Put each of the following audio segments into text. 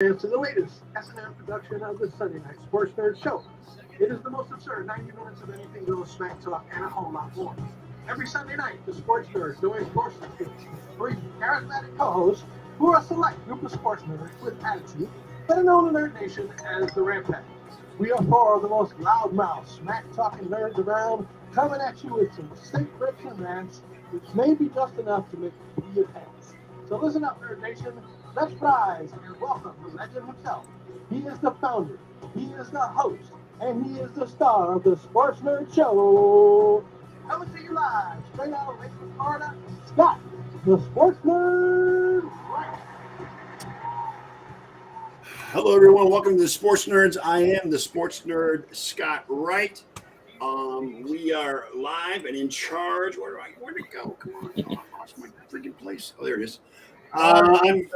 To the latest S&M production of the Sunday Night Sports Nerd Show. It is the most absurd 90 minutes of anything goes, smack talk, and a whole lot more. Every Sunday night, the Sports Nerds join forces with three charismatic co-hosts who are a select group of sports nerds with attitude that are known in Nerd Nation as the Rampant. We are four of the most loudmouth, smack-talking nerds around, coming at you with some sick rips and rants, which may be just enough to make you pee your pants. So listen up, Nerd Nation. Let's rise and welcome the legend himself. He is the founder, he is the host, and he is the star of the Sports Nerd Show. Coming to you live, straight out of Lakeland, Florida, Scott, the Sports Nerd. Right. Hello, everyone. Welcome to the Sports Nerds. I am the Sports Nerd, Scott Wright. We are live and in charge. Where'd it go? Come on. I lost my freaking place. Oh, there it is. I'm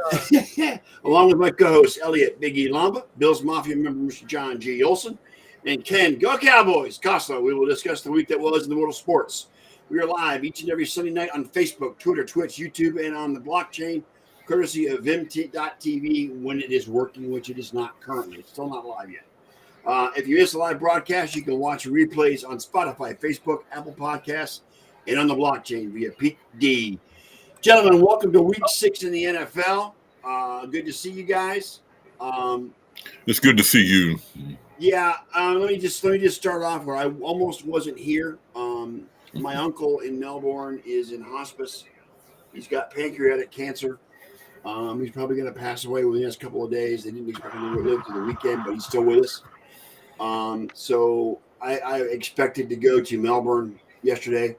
along with my co-host, Elliot Big E Lamba, Bills Mafia member, Mr. John G. Olson, and Ken Go Cowboys Costa. We will discuss the week that was in the world of sports. We are live each and every Sunday night on Facebook, Twitter, Twitch, YouTube, and on the blockchain, courtesy of vim.tv when it is working, which it is not currently. It's still not live yet. If you miss a live broadcast, you can watch replays on Spotify, Facebook, Apple Podcasts, and on the blockchain via Pete D. Gentlemen, welcome to Week 6 in the NFL. Good to see you guys. It's good to see you. Yeah, let me just start off where I almost wasn't here. My uncle in Melbourne is in hospice. He's got pancreatic cancer. He's probably going to pass away within the next couple of days. They didn't expect him to live to the weekend, but he's still with us. So I expected to go to Melbourne yesterday,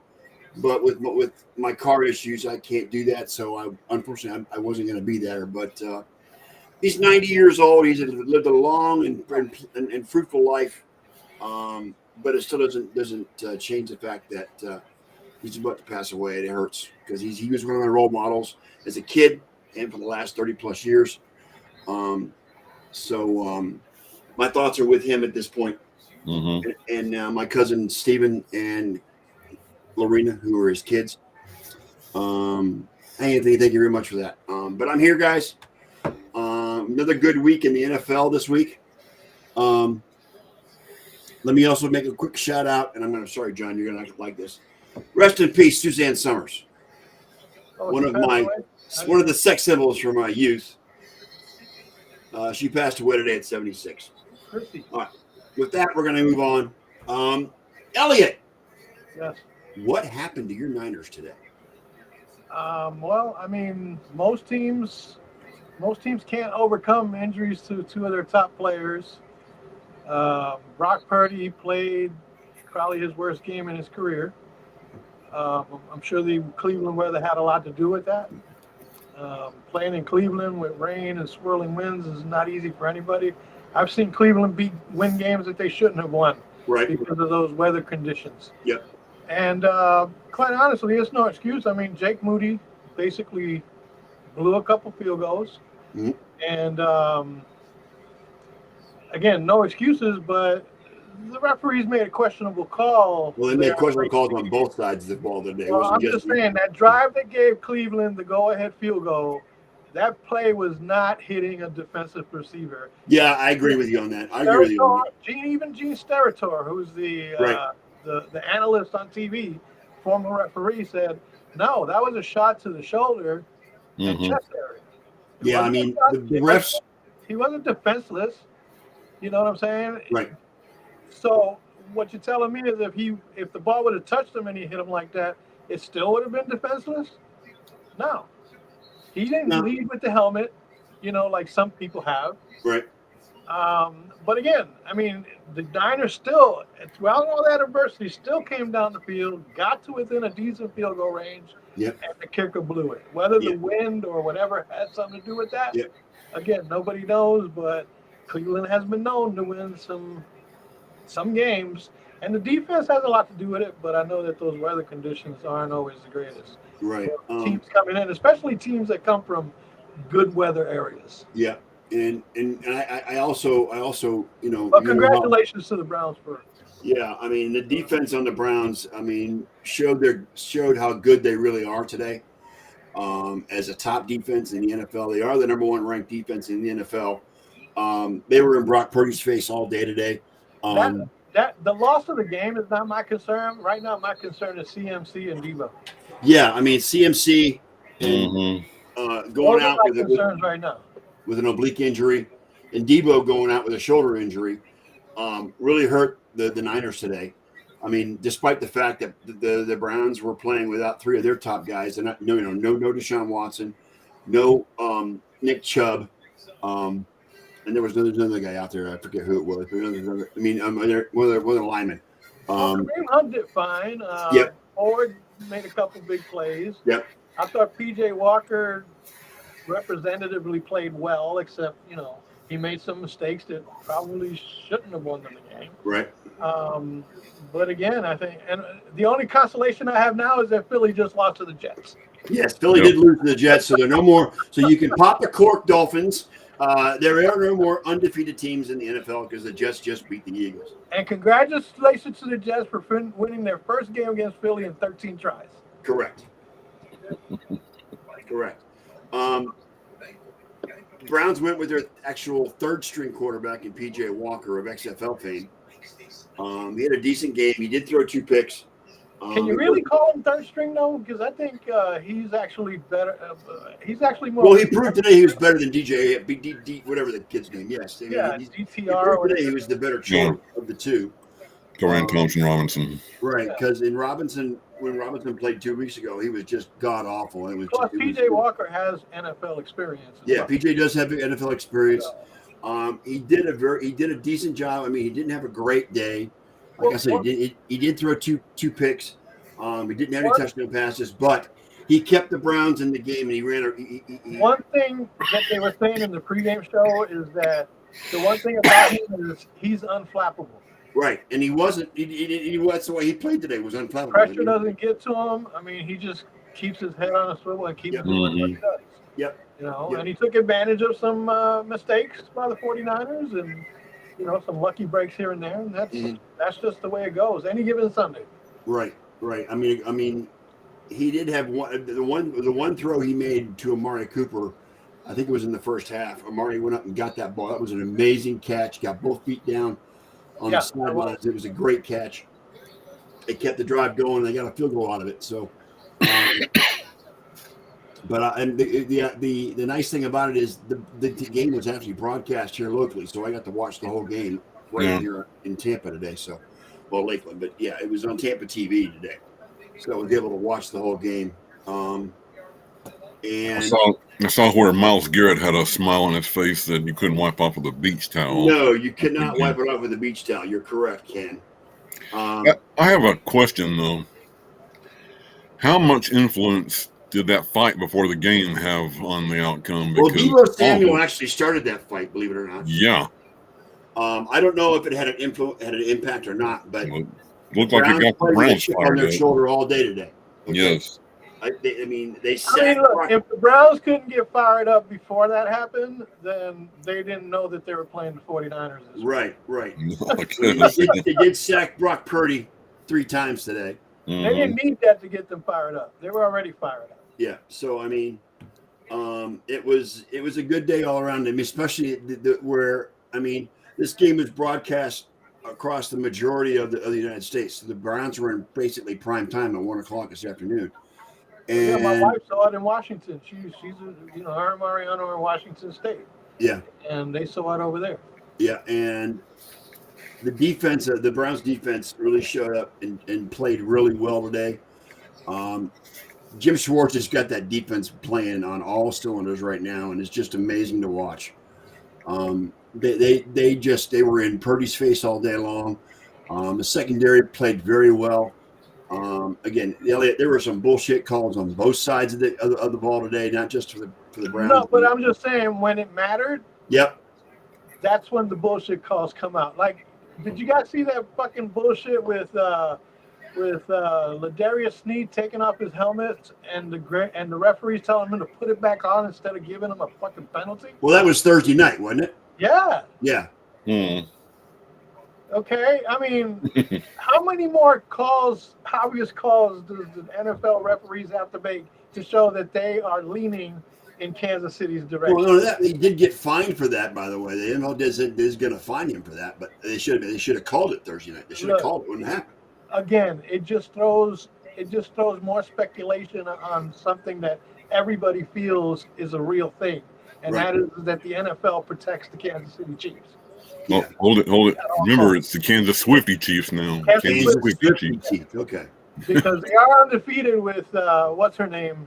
but with my car issues, I can't do that. So unfortunately, I wasn't going to be there. But he's 90 years old. He's lived a long and fruitful life, but it still doesn't change the fact that he's about to pass away. It hurts because he was one of my role models as a kid and for the last 30 plus years. So my thoughts are with him at this point. Mm-hmm. And my cousin Stephen and Lorena, who are his kids. Anthony, thank you very much for that. But I'm here, guys. Another good week in the NFL this week. Let me also make a quick shout out, and sorry, John, you're going to like this. Rest in peace, Suzanne Summers. One of the sex symbols from my youth. She passed away today at 76. All right. With that, we're going to move on. Elliot. Yes. What happened to your Niners today? Well, I mean, most teams can't overcome injuries to two of their top players. Brock Purdy played probably his worst game in his career. I'm sure the Cleveland weather had a lot to do with that. Playing in Cleveland with rain and swirling winds is not easy for anybody. I've seen Cleveland win games that they shouldn't have won because of those weather conditions. Yep. And quite honestly, it's no excuse. I mean, Jake Moody basically blew a couple field goals. Mm-hmm. And again, no excuses, but the referees made a questionable call. Well, they made questionable calls on both sides of the ball today. Well, I'm just saying that drive that gave Cleveland the go-ahead field goal, that play was not hitting a defensive receiver. Yeah, I agree with you on that. Even Gene Steratore, who's the analyst on TV, former referee, said, no, that was a shot to the shoulder and chest area. Yeah, I mean, the refs. He wasn't defenseless. You know what I'm saying? Right. So what you're telling me is if the ball would have touched him and he hit him like that, it still would have been defenseless? No. He didn't lead with the helmet, like some people have. Right. But again, I mean, the Niners still, throughout all that adversity, still came down the field, got to within a decent field goal range, and the kicker blew it. Whether the wind or whatever had something to do with that, again, nobody knows, but Cleveland has been known to win some games, and the defense has a lot to do with it, but I know that those weather conditions aren't always the greatest. Right. Teams coming in, especially teams that come from good weather areas. Yeah. And I also Well, congratulations to the Browns for. Yeah, I mean the defense on the Browns, I mean showed how good they really are today. As a top defense in the NFL, they are the number one ranked defense in the NFL. They were in Brock Purdy's face all day today. That the loss of the game is not my concern. Right now, my concern is CMC and Debo. Yeah, I mean CMC and going Those out are my with concerns right now. With an oblique injury, and Debo going out with a shoulder injury really hurt the Niners today. I mean, despite the fact that the Browns were playing without three of their top guys, and no Deshaun Watson, no Nick Chubb, and there was another guy out there. I forget who it was. But I mean, one of the linemen. Kareem Hunt did fine. Yep. Ford made a couple big plays. Yep. I thought P.J. Walker representatively played well, except he made some mistakes that probably shouldn't have won them the game. Right. But again, I think, and the only consolation I have now is that Philly just lost to the Jets. Yes, Philly did lose to the Jets, so they're no more. So you can pop the cork, Dolphins. There are no more undefeated teams in the NFL because the Jets just beat the Eagles. And congratulations to the Jets for winning their first game against Philly in 13 tries. Correct. Correct. Browns went with their actual third-string quarterback in P.J. Walker of XFL fame. He had a decent game. He did throw 2 picks. Can you really call him third string though? Because I think he's actually better. He's actually more. Well, he proved today he was better than DJ, whatever the kid's name. Yes, DTR. Today he was the better choice of the two. Dorian Thompson-Robinson. Right, because when Robinson played 2 weeks ago, he was just god awful. Plus, PJ Walker has NFL experience. Yeah, PJ does have NFL experience. He did a decent job. I mean, he didn't have a great day. Like I said, he did throw two picks. He didn't have any touchdown passes, but he kept the Browns in the game, and he ran. One thing that they were saying in the pregame show is that the one thing about him is he's unflappable. Right, and he wasn't. That's the way he played today. Was unflappable. Pressure doesn't get to him. I mean, he just keeps his head on a swivel and keeps doing what he does. Yep. And he took advantage of some mistakes by the 49ers and. Some lucky breaks here and there, and that's just the way it goes. Any given Sunday. Right. I mean, he did have the one throw he made to Amari Cooper. I think it was in the first half. Amari went up and got that ball. That was an amazing catch. Got both feet down on the sidelines. It was a great catch. It kept the drive going. They got a field goal out of it. So. But the nice thing about it is the game was actually broadcast here locally, so I got to watch the whole game here in Tampa today. So, Lakeland, but yeah, it was on Tampa TV today, so I was able to watch the whole game. And I saw where Myles Garrett had a smile on his face that you couldn't wipe off with a beach towel. No, you cannot wipe it off with a beach towel. You're correct, Ken. I have a question though. How much influence did that fight before the game have on the outcome? Well, Deebo Samuel actually started that fight, believe it or not. Yeah. I don't know if it had an impact or not, but it looked like it got the Browns fired on their shoulder all day today. Okay? Yes. Look, if the Browns couldn't get fired up before that happened, then they didn't know that they were playing the 49ers. Right. Okay. They did sack Brock Purdy 3 times today. They didn't need that to get them fired up. They were already fired up. Yeah. So I mean, it was a good day all around. Especially where this game was broadcast across the majority of the United States. So the Browns were in basically prime time at 1:00 this afternoon. And my wife saw it in Washington. She's her and Mariano are in Washington State. Yeah. And they saw it over there. Yeah, and the defense, the Browns defense really showed up and played really well today. Jim Schwartz has got that defense playing on all cylinders right now, and it's just amazing to watch. They were in Purdy's face all day long. The secondary played very well. Again, Elliot, there were some bullshit calls on both sides of the ball today, not just for the Browns. No, but I'm just saying when it mattered. Yep. That's when the bullshit calls come out. Like, did you guys see that fucking bullshit with Ladarius Sneed taking off his helmet and the referees telling him to put it back on instead of giving him a fucking penalty? Well, that was Thursday night, wasn't it? Yeah. Yeah. Okay. I mean, how many more obvious calls, does the NFL referees have to make to show that they are leaning in Kansas City's direction. Well, no, he did get fined for that, by the way. The NFL is going to fine him for that, but they should have called it Thursday night. They should have called it. Wouldn't happen. Again, it just throws more speculation on something that everybody feels is a real thing, and Right. that is that the NFL protects the Kansas City Chiefs. Well, Yeah. hold it. Remember, it's the Kansas Swifty Chiefs now. Kansas Swifty Chiefs. Chiefs. Okay. Because they are undefeated with what's her name.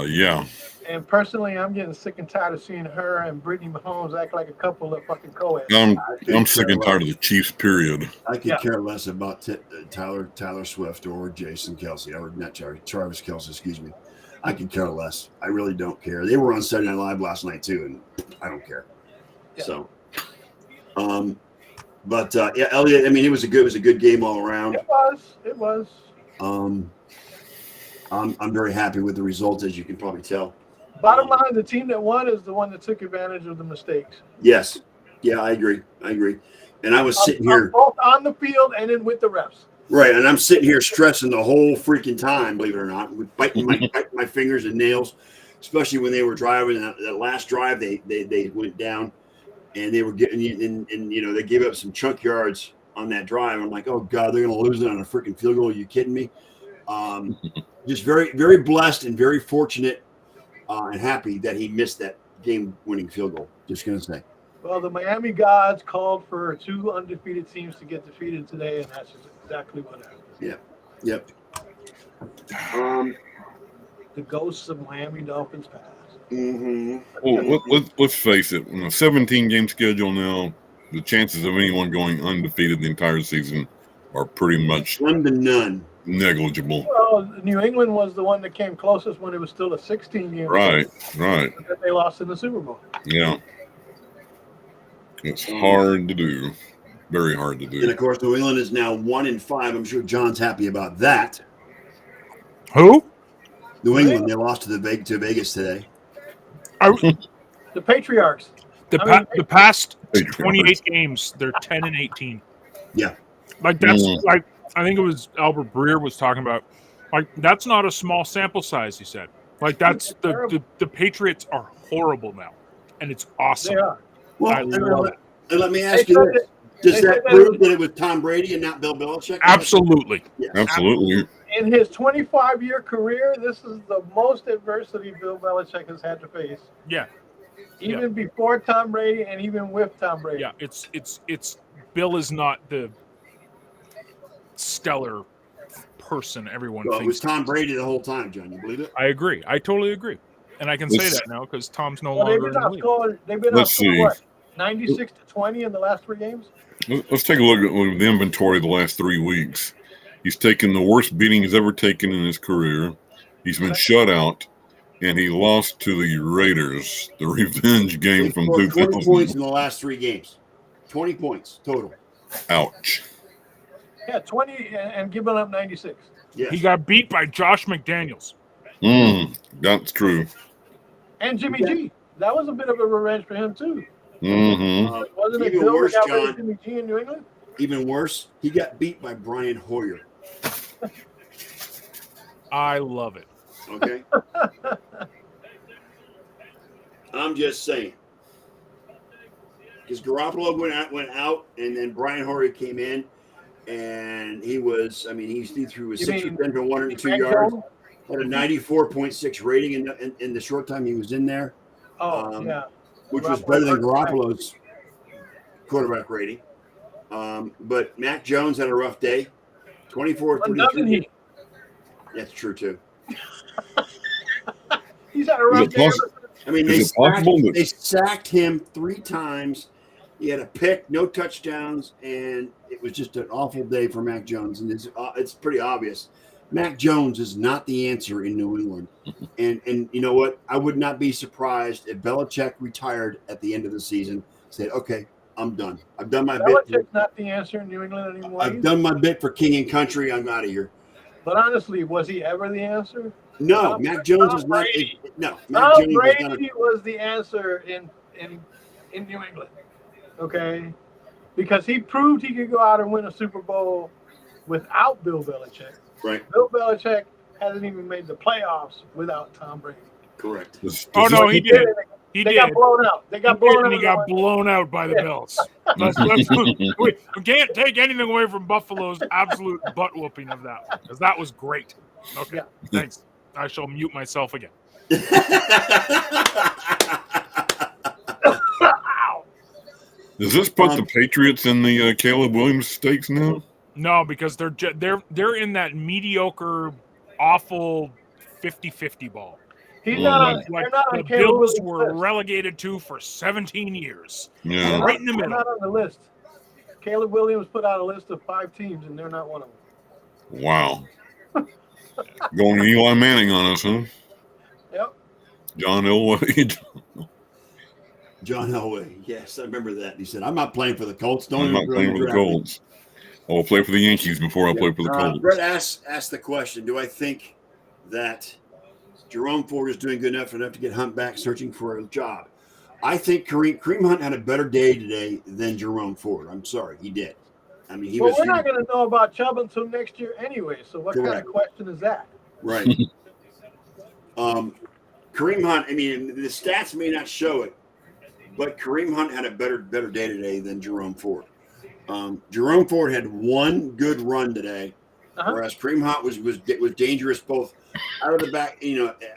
Yeah. And personally, I'm getting sick and tired of seeing her and Brittany Mahomes act like a couple of fucking co-eds. I'm sick and tired of the Chiefs, period. I could care less about Tyler Swift or Jason Kelsey, or not Travis Kelsey, excuse me. I could care less. I really don't care. They were on Saturday Night Live last night too, and I don't care. Yeah. So, yeah, Elliot. I mean, it was a good game all around. It was. I'm very happy with the results, as you can probably tell. Bottom line, the team that won is the one that took advantage of the mistakes. Yes. Yeah, I agree. And I was sitting here both on the field and then with the refs. Right, and I'm sitting here stressing the whole freaking time, believe it or not, with biting my fingers and nails, especially when they were driving. That last drive, they went down, and they were getting and they gave up some chunk yards on that drive. I'm like, oh God, they're going to lose it on a freaking field goal. Are you kidding me? Just very, very blessed and very fortunate and happy that he missed that game-winning field goal. Just going to say. Well, the Miami gods called for 2 undefeated teams to get defeated today, and that's just exactly what happened. Yep. The ghosts of Miami Dolphins past. Mm-hmm. Well, let's face it. On a 17-game schedule now, the chances of anyone going undefeated the entire season are pretty much Slim to none. Negligible. Well, New England was the one that came closest when it was still a 16-game. Right. That they lost in the Super Bowl. Yeah. It's hard to do. Very hard to do. And of course, New England is now 1-5. I'm sure John's happy about that. Who? New England. They lost to Vegas today. The Patriarchs. The past 28 games, they're 10-18. Yeah. Like that's like I think it was Albert Breer was talking about. Like that's not a small sample size. He said. Like that's the Patriots are horrible now, and it's awesome. They are. Well, and let me ask you this. Does that prove that it was Tom Brady and not Bill Belichick? Absolutely. Yes. Absolutely. In his 25-year career, this is the most adversity Bill Belichick has had to face. Yeah. Even before Tom Brady and even with Tom Brady. Yeah, it's Bill is not the stellar person everyone Well, thinks. it was Tom Brady the whole time, John. You believe it? I agree. I totally agree. And I can say that now because Tom's no They've longer been in the league. They've been Let's outscored, see. what, 96-20 in the last 3 games? Let's take a look at the inventory of the last 3 weeks. He's taken the worst beating he's ever taken in his career. He's been shut out, and he lost to the Raiders, the revenge game He from scored 20 2000. points in the last 3 games. 20 points total. Ouch. Yeah, 20 and giving up 96. Yes. He got beat by Josh McDaniels. That's true. And Jimmy G. That was a bit of a revenge for him, too. Wasn't it Even Bill worse, that got rid John. of Jimmy G in New England? Even worse, he got beat by Brian Hoyer. I love it. Okay. I'm just saying. Because Garoppolo went out, and then Brian Hoyer came in, and he threw a 6 for 10 for 102 yards. Had a 94.6 rating in the short time he was in there. Which was better than Garoppolo's quarterback rating. But Mac Jones had a rough day. 24-33. That's true too. He's had a rough day. I mean, they sacked him 3 times. He had a pick, no touchdowns, and it was just an awful day for Mac Jones. And it's pretty obvious. Mac Jones is not the answer in New England. And you know what? I would not be surprised if Belichick retired at the end of the season, said, okay, I'm done. I've done my bit. Belichick's not the answer in New England anymore. I've done my bit for King and Country. I'm out of here. But honestly, was he ever the answer? No, Mac Jones is not. No, Mac Tom Jones Brady was the answer in New England. Okay? Because he proved he could go out and win a Super Bowl without Bill Belichick. Right. Bill Belichick hasn't even made the playoffs without Tom Brady. Correct. Oh no, he did. He They did. got blown out. They got blown out. And he got blown out by the Bills. We can't take anything away from Buffalo's absolute butt whooping of that one, because that was great. Okay, thanks. I shall mute myself again. Does this put the Patriots in the Caleb Williams stakes now? No, because they're in that mediocre, awful 50-50 ball. He's not on. Like They're not on the Caleb Bills Williams' were list. relegated to for 17 years. Yeah. Right in the They're middle. not on the list. Caleb Williams put out a list of 5 teams, and they're not one of them. Wow. Going Eli Manning on us, huh? Yep. John Elway. John Elway. Yes, I remember that. He said, "I'm not playing for the Colts. Don't I'm not even playing for the draft me." Colts. I will play for the Yankees before I play for the Colts. Brett asked the question, do I think that Jerome Ford is doing good enough to get Hunt back searching for a job? I think Kareem Hunt had a better day today than Jerome Ford. I'm sorry, he did. I mean, We're not going to know about Chubb until next year anyway, so what kind of question is that? Right. Kareem Hunt, I mean, the stats may not show it, but Kareem Hunt had a better day today than Jerome Ford. Jerome Ford had one good run today, whereas Kareem Hunt was dangerous both out of the back,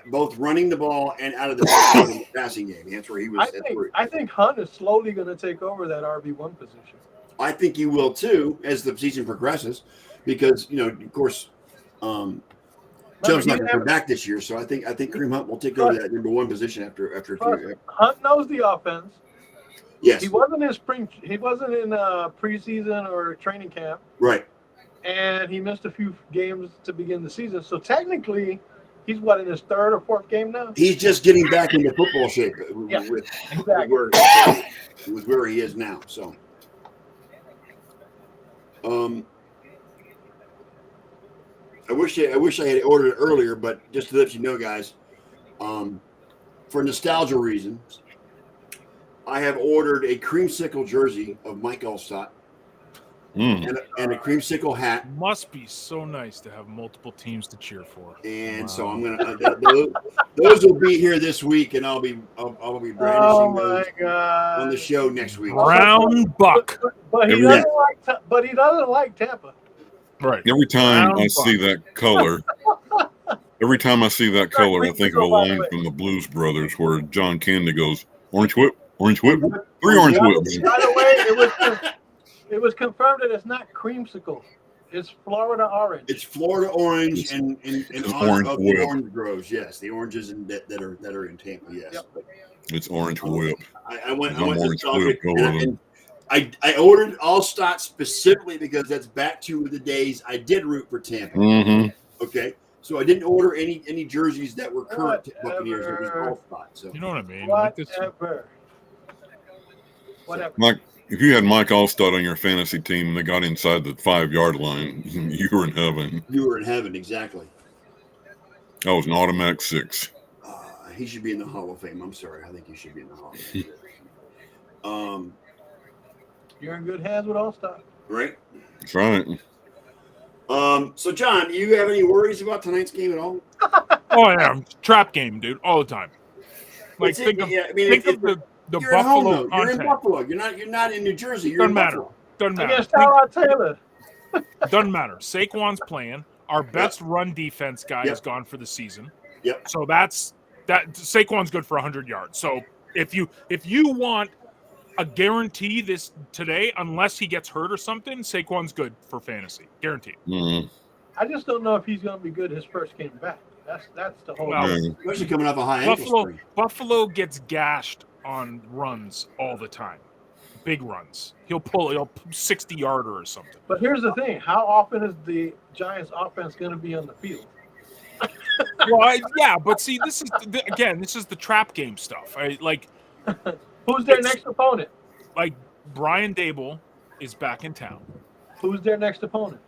both running the ball and out of the passing game. That's where he was. I think Hunt is slowly going to take over that RB1 position. I think he will too as the season progresses, because of course, Chubb's not going to come back this year, so I think Kareem Hunt will take over that number 1 position after. Hunt knows the offense. Yes, he wasn't in preseason or training camp. Right. And he missed a few games to begin the season. So technically, he's in his 3rd or 4th game now? He's just getting back into football shape with where he is now. So, I wish I had ordered it earlier, but just to let you know, guys, for nostalgia reasons, I have ordered a creamsicle jersey of Mike Allstott. And a creamsicle hat. Must be so nice to have multiple teams to cheer for. And so I'm gonna those will be here this week, and I'll be brandishing those on the show next week. Brown buck. But he doesn't like Tampa. Right. Every time I see that color, I think of a line from the Blues Brothers where John Candy goes, "Orange whip, 3 orange whips." By the way, it was confirmed that it's not creamsicle. It's Florida orange. It's Florida orange and orange of whip. the orange groves. Yes, the oranges that are in Tampa. Yes, It's orange whip. I went orange to whip. and I ordered Allstott specifically because that's back to the days I did root for Tampa. Mm-hmm. Okay, so I didn't order any jerseys that were current Buccaneers. It was Allstott. So you know what I mean? Whatever. If you had Mike Allstott on your fantasy team and they got inside the 5-yard line, you were in heaven. You were in heaven, exactly. That was an automatic 6. He should be in the Hall of Fame. I'm sorry. I think he should be in the Hall of Fame. You're in good hands with Allstott. Right? That's right. So, John, do you have any worries about tonight's game at all? Oh, yeah. Trap game, dude. All the time. Like, think of the Buffalo content. You're in Buffalo. You're not in New Jersey. You're Doesn't in matter. Buffalo. Doesn't matter. Against Tyrod Taylor. Doesn't matter. Saquon's playing. Our best run defense guy is gone for the season. Yep. So that Saquon's good for 100 yards. So if you want a guarantee today, unless he gets hurt or something, Saquon's good for fantasy. Guaranteed. Mm-hmm. I just don't know if he's going to be good his first game back. That's the whole. Especially coming off a high ankle sprain. Buffalo gets gashed on runs all the time. Big runs. He'll 60-yarder or something. But here's the thing. How often is the Giants offense going to be on the field? But see, this is the trap game stuff. Who's their next opponent? Like, Brian Dable is back in town. Who's their next opponent?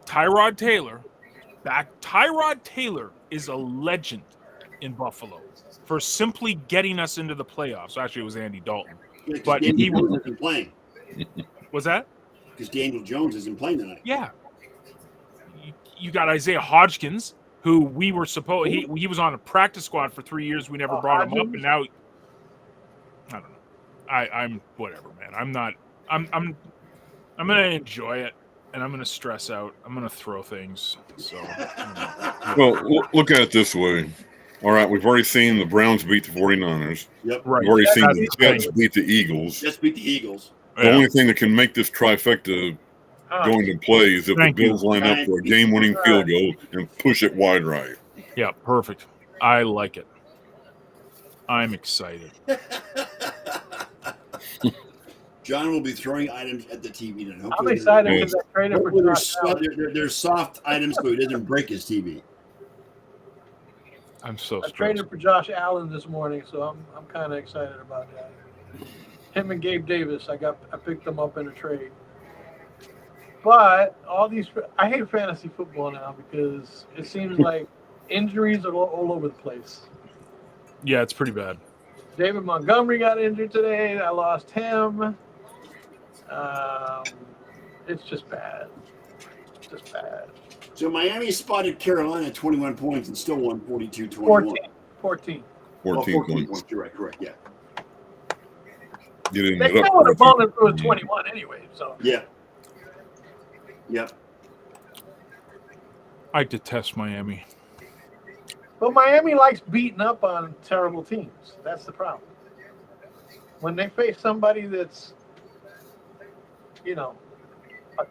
Tyrod Taylor. Tyrod Taylor is a legend in Buffalo for simply getting us into the playoffs. Actually, it was Andy Dalton. Yeah, but he wasn't playing. Was that? Because Daniel Jones isn't playing tonight. Yeah. You got Isaiah Hodgkins, who we were supposed he was on a practice squad for 3 years. We never brought him up, and now I don't know. I'm whatever, man. I'm gonna enjoy it, and I'm gonna stress out. I'm gonna throw things. So, Well, look at it this way. All right, we've already seen the Browns beat the 49ers. Yep. right. We've already seen That's the the Jets thing. beat the Eagles. Just beat the Eagles. The only thing that can make this trifecta go into play is if Thank the Bills line up for a game-winning field goal and push it wide right. Yeah, perfect. I like it. I'm excited. John will be throwing items at the TV tonight. I'm excited because I traded for Hopefully Josh Allen. they're soft items so he doesn't break his TV. I'm so I stressed. traded for Josh Allen this morning, so I'm kind of excited about that. Him and Gabe Davis, I picked them up in a trade. But I hate fantasy football now because it seems like injuries are all over the place. Yeah, it's pretty bad. David Montgomery got injured today. I lost him. It's just bad. Just bad. So Miami spotted Carolina 21 points and still won 42-21. 14. 14 points. You're right, correct, yeah. Get in They it up still would have for a fallen few- through a 21 anyway. So Yeah. Yep. I detest Miami. But Miami likes beating up on terrible teams. That's the problem. When they face somebody that's, a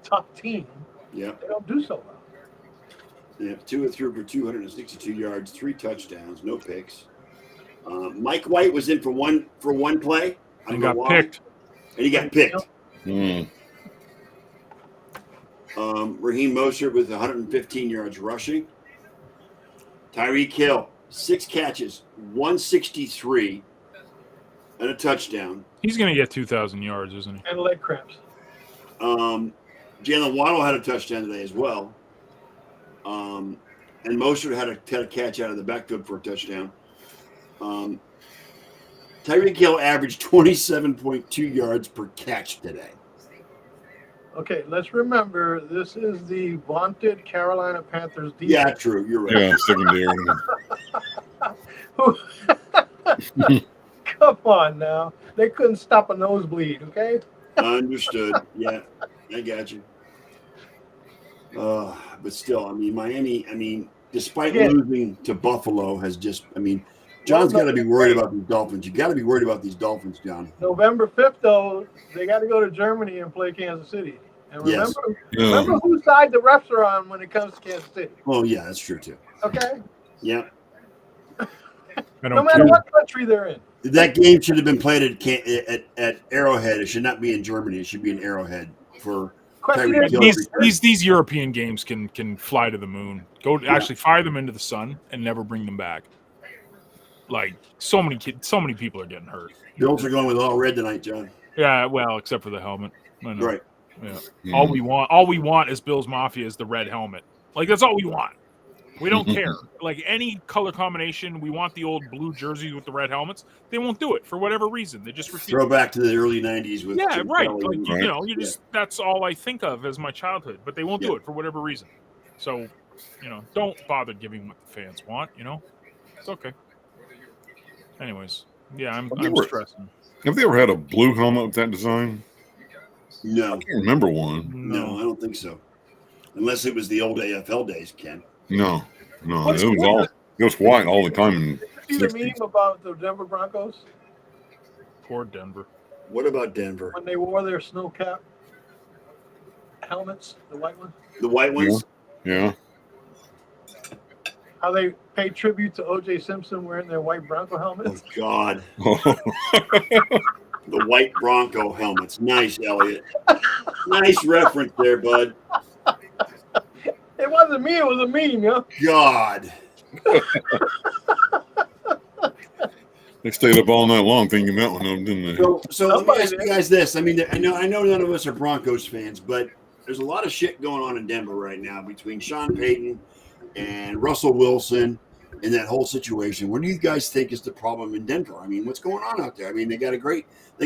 tough team, Yep. they don't do so well. Yeah, 2 threw for 262 yards, 3 touchdowns, no picks. Mike White was in for one play. I And don't know got why. picked. And he got picked. Mm. Raheem Mostert with 115 yards rushing. Tyreek Hill, 6 catches, 163, and a touchdown. He's going to get 2,000 yards, isn't he? And leg cramps. Jalen Waddle had a touchdown today as well. And Mostert had a catch out of the backfield for a touchdown. Tyreek Hill averaged 27.2 yards per catch today. Okay, let's remember this is the vaunted Carolina Panthers defense. Yeah, true. You're right. Yeah, secondary. Come on now. They couldn't stop a nosebleed, okay? Understood. Yeah, I got you. But still, Miami, despite losing to Buffalo, has just, John's got to be worried about these Dolphins. You got to be worried about these Dolphins, John. November 5th, though, they got to go to Germany and play Kansas City. And remember whose side the refs are on when it comes to Kansas City. Oh, yeah, that's true, too. Okay? Yeah. No matter what country they're in. That game should have been played at Arrowhead. It should not be in Germany. It should be in Arrowhead for Tyreek Hill. These European games can fly to the moon. Actually fire them into the sun and never bring them back. Like so many people are getting hurt. Bills are going with all red tonight, John. Yeah, well, except for the helmet. I know. Right. Yeah. All we want is Bills Mafia is the red helmet. Like that's all we want. We don't care. Like any color combination, we want the old blue jerseys with the red helmets. They won't do it for whatever reason. They just refuse. Throw back to the early '90s with right. Kelly. Like just that's all I think of as my childhood. But they won't do it for whatever reason. So, don't bother giving what the fans want. It's okay. Anyways, yeah, I'm stressing. Have they ever had a blue helmet with that design? No. I can't remember one. No, I don't think so. Unless it was the old AFL days, Ken. No. It was white all the time. Did you see the meme about the Denver Broncos? Poor Denver. What about Denver? When they wore their snow cap helmets, the white ones? The white ones? Yeah. How they paid tribute to O.J. Simpson wearing their white Bronco helmets? Oh, God. The white Bronco helmets. Nice, Elliot. Nice reference there, bud. It wasn't me, it was a meme, God. They stayed up all night long thinking that one of them, didn't they? So let me ask you guys this. I know none of us are Broncos fans, but there's a lot of shit going on in Denver right now between Sean Payton and Russell Wilson and that whole situation. What do you guys think is the problem in Denver? What's going on out there? They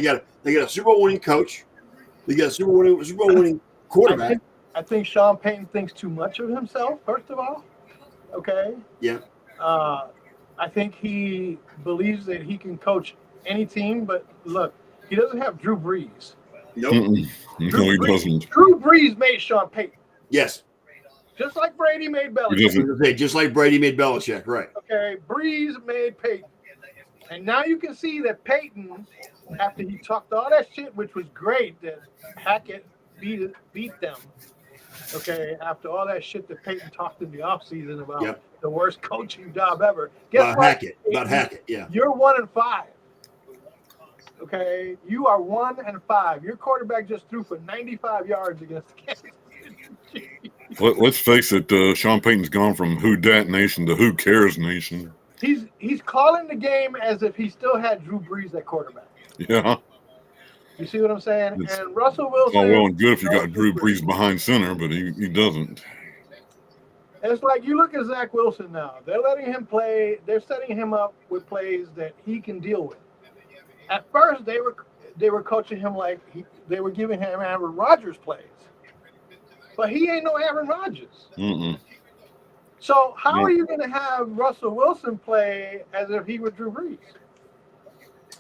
got a Super Bowl winning coach. They got a Super Bowl winning quarterback. I think Sean Payton thinks too much of himself, first of all. Okay. Yeah. I think he believes that he can coach any team, but look, he doesn't have Drew Brees. Nope. No, he doesn't. Drew Brees made Sean Payton. Yes. Just like Brady made He Belichick. doesn't. Just like Brady made Belichick, right? Okay, Brees made Peyton. And now you can see that Peyton, after he talked all that shit, which was great, that Hackett beat them. Okay, after all that shit that Peyton talked in the offseason about the worst coaching job ever. Guess what? About Hackett, yeah. You're 1-5. Okay, you are 1-5. Your quarterback just threw for 95 yards against the Kansas City. Let's face it, Sean Payton's gone from Who Dat Nation to Who Cares Nation. He's calling the game as if he still had Drew Brees at quarterback. Yeah. You see what I'm saying? And Russell Wilson. Oh, well and good if you got Drew Brees behind center, but he doesn't. It's like you look at Zach Wilson now. They're letting him play. They're setting him up with plays that he can deal with. At first, they were coaching him like they were giving him Aaron Rodgers plays. But he ain't no Aaron Rodgers. Mm-mm. So how are you going to have Russell Wilson play as if he were Drew Brees?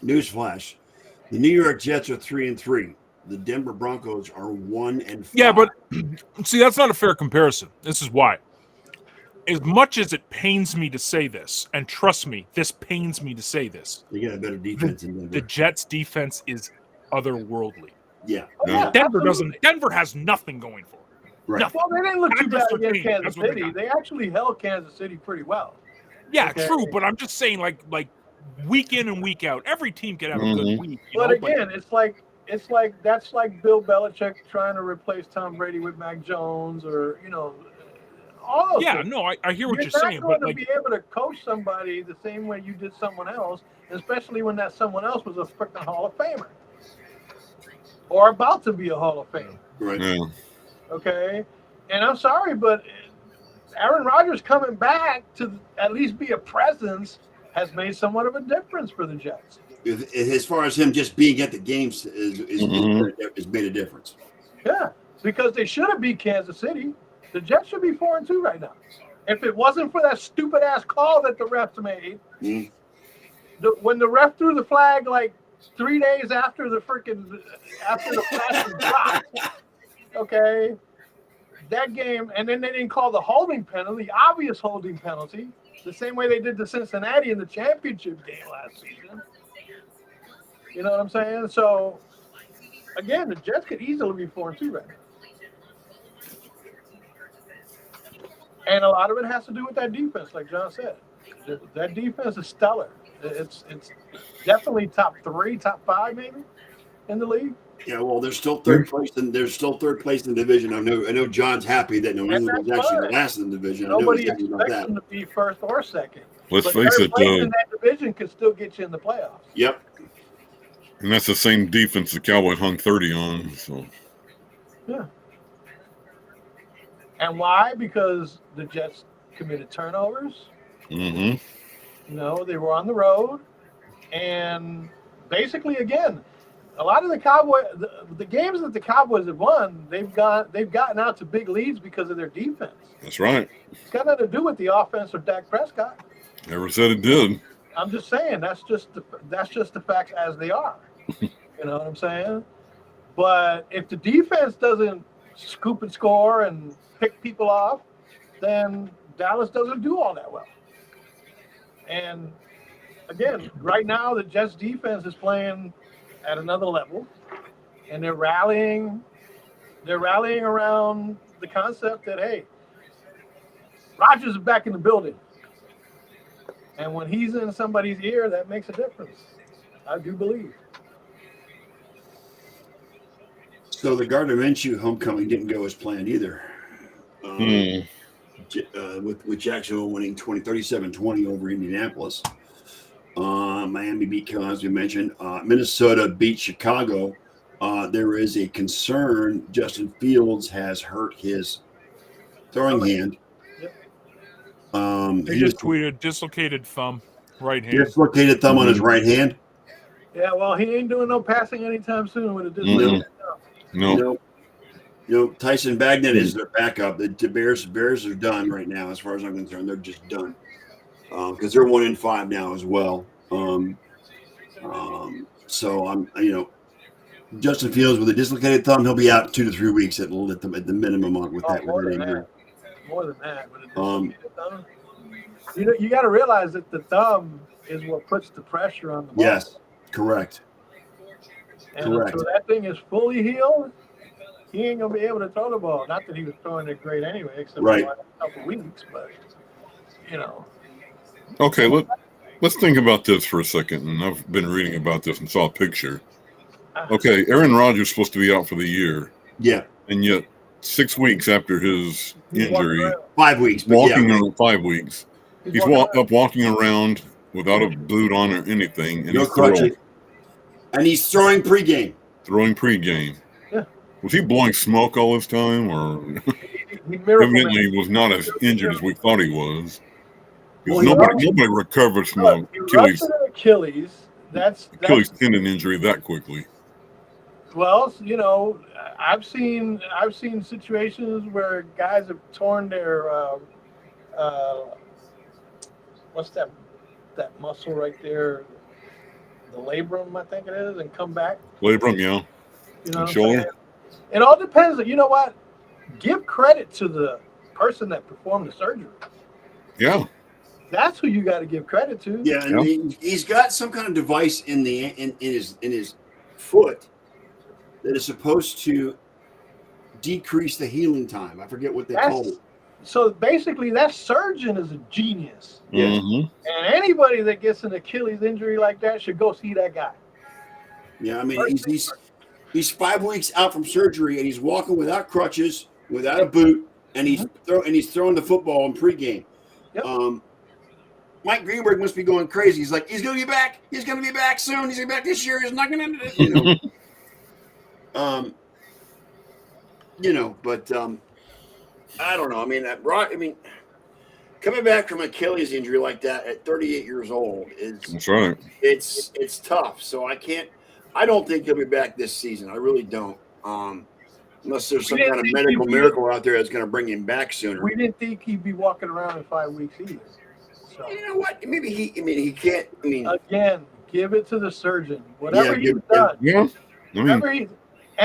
Newsflash: the New York Jets are 3-3. The Denver Broncos are 1-5. Yeah, but see, that's not a fair comparison. This is why. As much as it pains me to say this, and trust me, this pains me to say this. They got a better defense in Denver. The Jets' defense is otherworldly. Yeah. Denver doesn't. Denver has nothing going for it. Right. Nothing. Well, they didn't look too bad against Kansas That's what City. They actually held Kansas City pretty well. Yeah, true. But I'm just saying, like week in and week out, every team can have a good week. But again, it's like that's like Bill Belichick trying to replace Tom Brady with Mac Jones, or all those things. No, I hear what you're saying. You're not going but to be able to coach somebody the same way you did someone else, especially when that someone else was a freaking Hall of Famer or about to be a Hall of Famer. Right. Yeah. Okay, and I'm sorry, but Aaron Rodgers coming back to at least be a presence has made somewhat of a difference for the Jets. As far as him just being at the games is made a difference. Yeah, because they should have beat Kansas City. The Jets should be 4-2 right now. If it wasn't for that stupid ass call that the refs made, when the ref threw the flag like 3 days after the flag was dropped, okay, that game, and then they didn't call the holding penalty, the obvious holding penalty, the same way they did to Cincinnati in the championship game last season. You know what I'm saying? So, again, the Jets could easily be 4-2 right now. And a lot of it has to do with that defense, like John said. That defense is stellar. It's definitely top 3, top 5 maybe in the league. Yeah, well, there's still third place in the division. I know John's happy that New England was actually last in the division. Nobody expects them to be first or second. Let's face it, in that division could still get you in the playoffs. Yep. And that's the same defense the Cowboys hung 30 on. So. Yeah. And why? Because the Jets committed turnovers. Mm-hmm. They were on the road. And basically, again, a lot of the Cowboys, the games that the Cowboys have won, they've gotten out to big leads because of their defense. That's right. It's got nothing to do with the offense or Dak Prescott. Never said it did. I'm just saying that's just the facts as they are. You know what I'm saying? But if the defense doesn't scoop and score and pick people off, then Dallas doesn't do all that well. And again, right now the Jets defense is playing at another level, and they're rallying around the concept that, hey, Rodgers is back in the building. And when he's in somebody's ear, that makes a difference. I do believe. So the Gardner Minshew homecoming didn't go as planned either. With Jacksonville winning 37-20 over Indianapolis. Miami beat, as we mentioned. Minnesota beat Chicago. There is a concern Justin Fields has hurt his throwing hand. They just tweeted dislocated thumb, right hand. Dislocated thumb on his right hand. Yeah, well, he ain't doing no passing anytime soon with a dislocated thumb. No. Tyson Bagnet is their backup. The Bears are done right now, as far as I'm concerned. They're just done because they're 1-5 now as well. So I'm, Justin Fields with a dislocated thumb, he'll be out 2 to 3 weeks at the minimum with that injury. More than that, with a dislocated thumb. You got to realize that the thumb is what puts the pressure on the ball. Yes, correct. And until that thing is fully healed, he ain't gonna be able to throw the ball. Not that he was throwing it great anyway, except for a couple weeks. But Okay, let's think about this for a second. And I've been reading about this and saw a picture. Okay, Aaron Rodgers is supposed to be out for the year. Yeah, and yet 6 weeks after his injury, 5 weeks, around 5 weeks, he's walking around without a boot on or anything, and he's throwing. And he's throwing pregame. Yeah. Was he blowing smoke all this time, or evidently he was not as injured as we thought he was? Nobody recovers from Achilles. That's Achilles tendon injury that quickly. Well, I've seen situations where guys have torn their what's that muscle right there? The labrum, I think it is, and come back. Labrum, yeah. Shoulder. It all depends. You know what? Give credit to the person that performed the surgery. Yeah. That's who you got to give credit to. Yeah, and he's got some kind of device in his foot that is supposed to decrease the healing time. I forget what they call it. So basically, that surgeon is a genius. Mm-hmm. And anybody that gets an Achilles injury like that should go see that guy. Yeah, I mean, he's 5 weeks out from surgery, and he's walking without crutches, without a boot, and he's throwing the football in pregame. Yep. Mike Greenberg must be going crazy. He's like, he's going to be back. He's going to be back soon. He's going to be back this year. He's not going to, But I don't know. I mean, coming back from Achilles injury like that at 38 years old that's right. It's tough. So I don't think he'll be back this season. I really don't. Unless there's some kind of medical miracle out there that's going to bring him back sooner. We didn't think he'd be walking around in 5 weeks either. So. You know what? Maybe he can't. Again, give it to the surgeon. Whatever he's done. Yeah.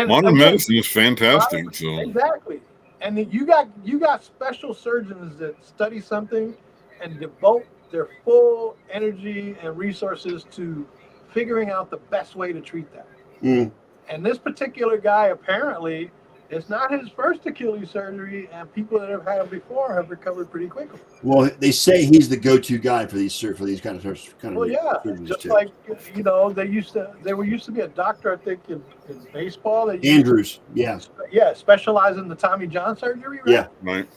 Modern medicine is fantastic. Right? So exactly. And then you got special surgeons that study something and devote their full energy and resources to figuring out the best way to treat that. Mm. And this particular guy, apparently, it's not his first Achilles surgery, and people that have had it before have recovered pretty quickly. Well, they say he's the go-to guy for these kind of Well, yeah, just too. Like there used to be a doctor, I think, in baseball. Andrews, specialized in the Tommy John surgery, right? Yeah, right.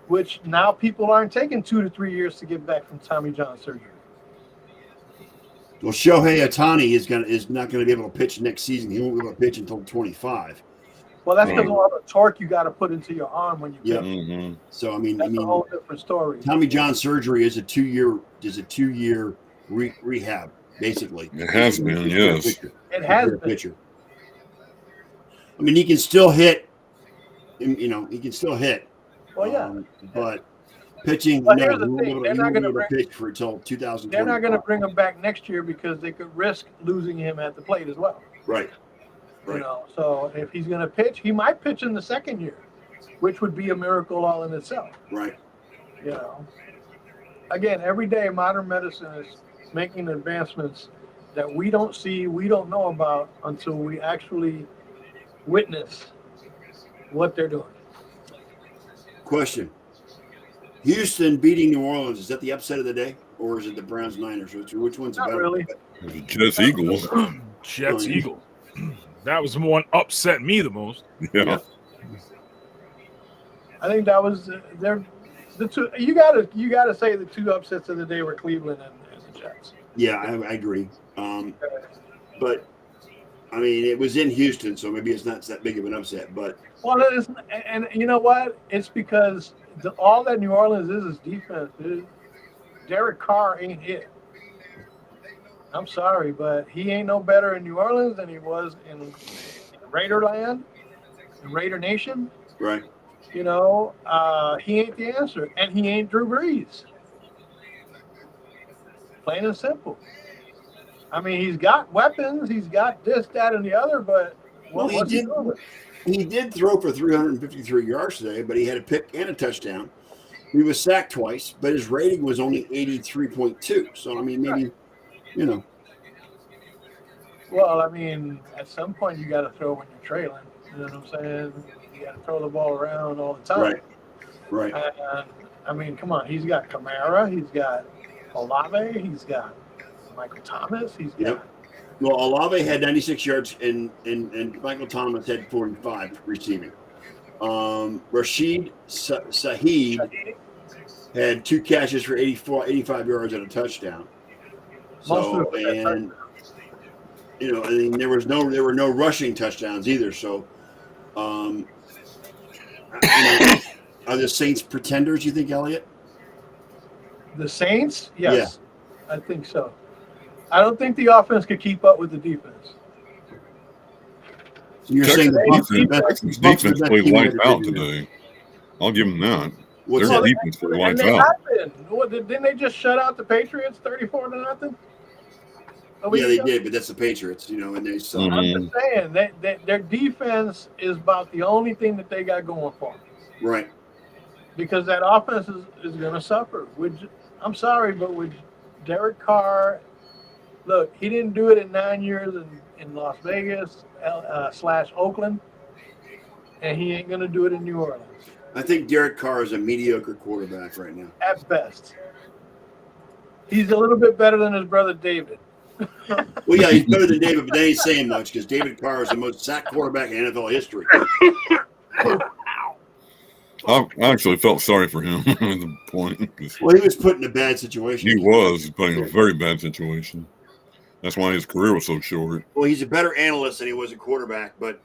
Which now people aren't taking 2 to 3 years to get back from Tommy John surgery. Well, Shohei Ohtani is not going to be able to pitch next season. He won't be able to pitch until 25. Well, that's because of all the torque you got to put into your arm when you pitch. Mm-hmm. So that's a whole different story. Tommy John surgery is a 2-year rehab, basically. It has been, yes. It has been. I mean, he can still hit. He can still hit. Well, yeah. But pitching, but here's the thing: they're not going to pitch for until 2020. They're not going to bring him back next year because they could risk losing him at the plate as well. Right. So if he's going to pitch, he might pitch in the second year, which would be a miracle all in itself. Right. Again, every day modern medicine is making advancements that we don't see, we don't know about until we actually witness what they're doing. Question. Houston beating New Orleans, is that the upset of the day? Or is it the Browns-Niners? Which one's Not better? Really. Jets-Eagles. Jets-Eagles. That was the one upset me the most. Yeah. I think that was the two. You gotta say the two upsets of the day were Cleveland and the Jets. Yeah, I agree. But I mean, it was in Houston, so maybe it's not that big of an upset. But and you know what? It's because all that New Orleans is defense. Derek Carr ain't hit. I'm sorry, but he ain't no better in New Orleans than he was in Raiderland. Raider Nation. Right. He ain't the answer, and he ain't Drew Brees. Plain and simple. I mean, he's got weapons, he's got this, that, and the other, but what's he doing with it? He did throw for 353 yards today, but he had a pick and a touchdown. He was sacked twice, but his rating was only 83.2. So, I mean, maybe, Well, I mean, at some point you got to throw when you're trailing. You know what I'm saying? You got to throw the ball around all the time. Right. And, I mean, come on. He's got Kamara. He's got Olave. He's got Michael Thomas. He's got. Yep. Well, Olave had 96 yards, and Michael Thomas had 45 receiving. Rashid Shaheed had 2 catches for 85 yards and a touchdown. So, and there were no rushing touchdowns either. So, are the Saints pretenders, you think, Elliot? The Saints? Yes. Yeah. I think so. I don't think the offense could keep up with the defense. So you're saying the defense played lights out today. I'll give them that. Their defense played lights out. Didn't they just shut out the Patriots 34-0? Yeah, they did, but that's the Patriots, and they suck. I'm just saying that their defense is about the only thing that they got going for them. Right. Because that offense is going to suffer. I'm sorry, but with Derek Carr, look, he didn't do it in 9 years in Las Vegas / Oakland, and he ain't going to do it in New Orleans. I think Derek Carr is a mediocre quarterback right now. At best. He's a little bit better than his brother David. Well, yeah, he's better than David, but they ain't saying much because David Carr is the most sacked quarterback in NFL history. I actually felt sorry for him at the point. Well, he was put in a bad situation. He was put in a very bad situation. That's why his career was so short. Well, he's a better analyst than he was a quarterback, but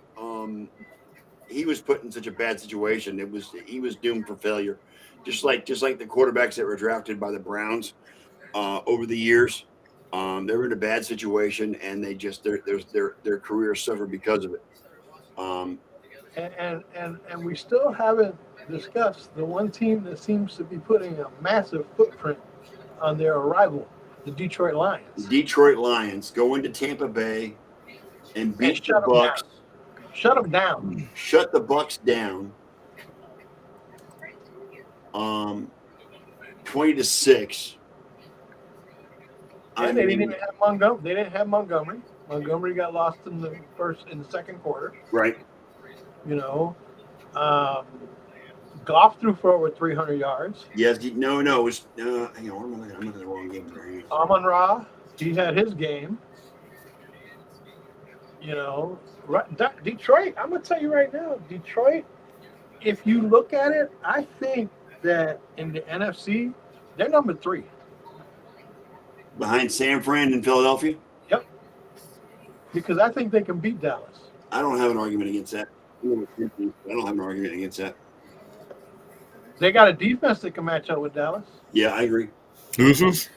he was put in such a bad situation. He was doomed for failure, just like the quarterbacks that were drafted by the Browns over the years. They were in a bad situation, and they just their career suffered because of it. And we still haven't discussed the one team that seems to be putting a massive footprint on their arrival, the Detroit Lions. The Detroit Lions go into Tampa Bay and beat the Bucs. Shut them down. Shut the Bucs down. 20-6. And they didn't have Montgomery. They didn't have Montgomery. Montgomery got lost in the second quarter. Right. Goff threw for over 300 yards. Yes. No. It was. Hang on. I'm looking at the wrong game. Amon-Ra, he had his game. Detroit. I'm gonna tell you right now, Detroit. If you look at it, I think that in the NFC, they're number 3. Behind San Fran and Philadelphia? Yep. Because I think they can beat Dallas. I don't have an argument against that. They got a defense that can match up with Dallas. Yeah, I agree. Who's this?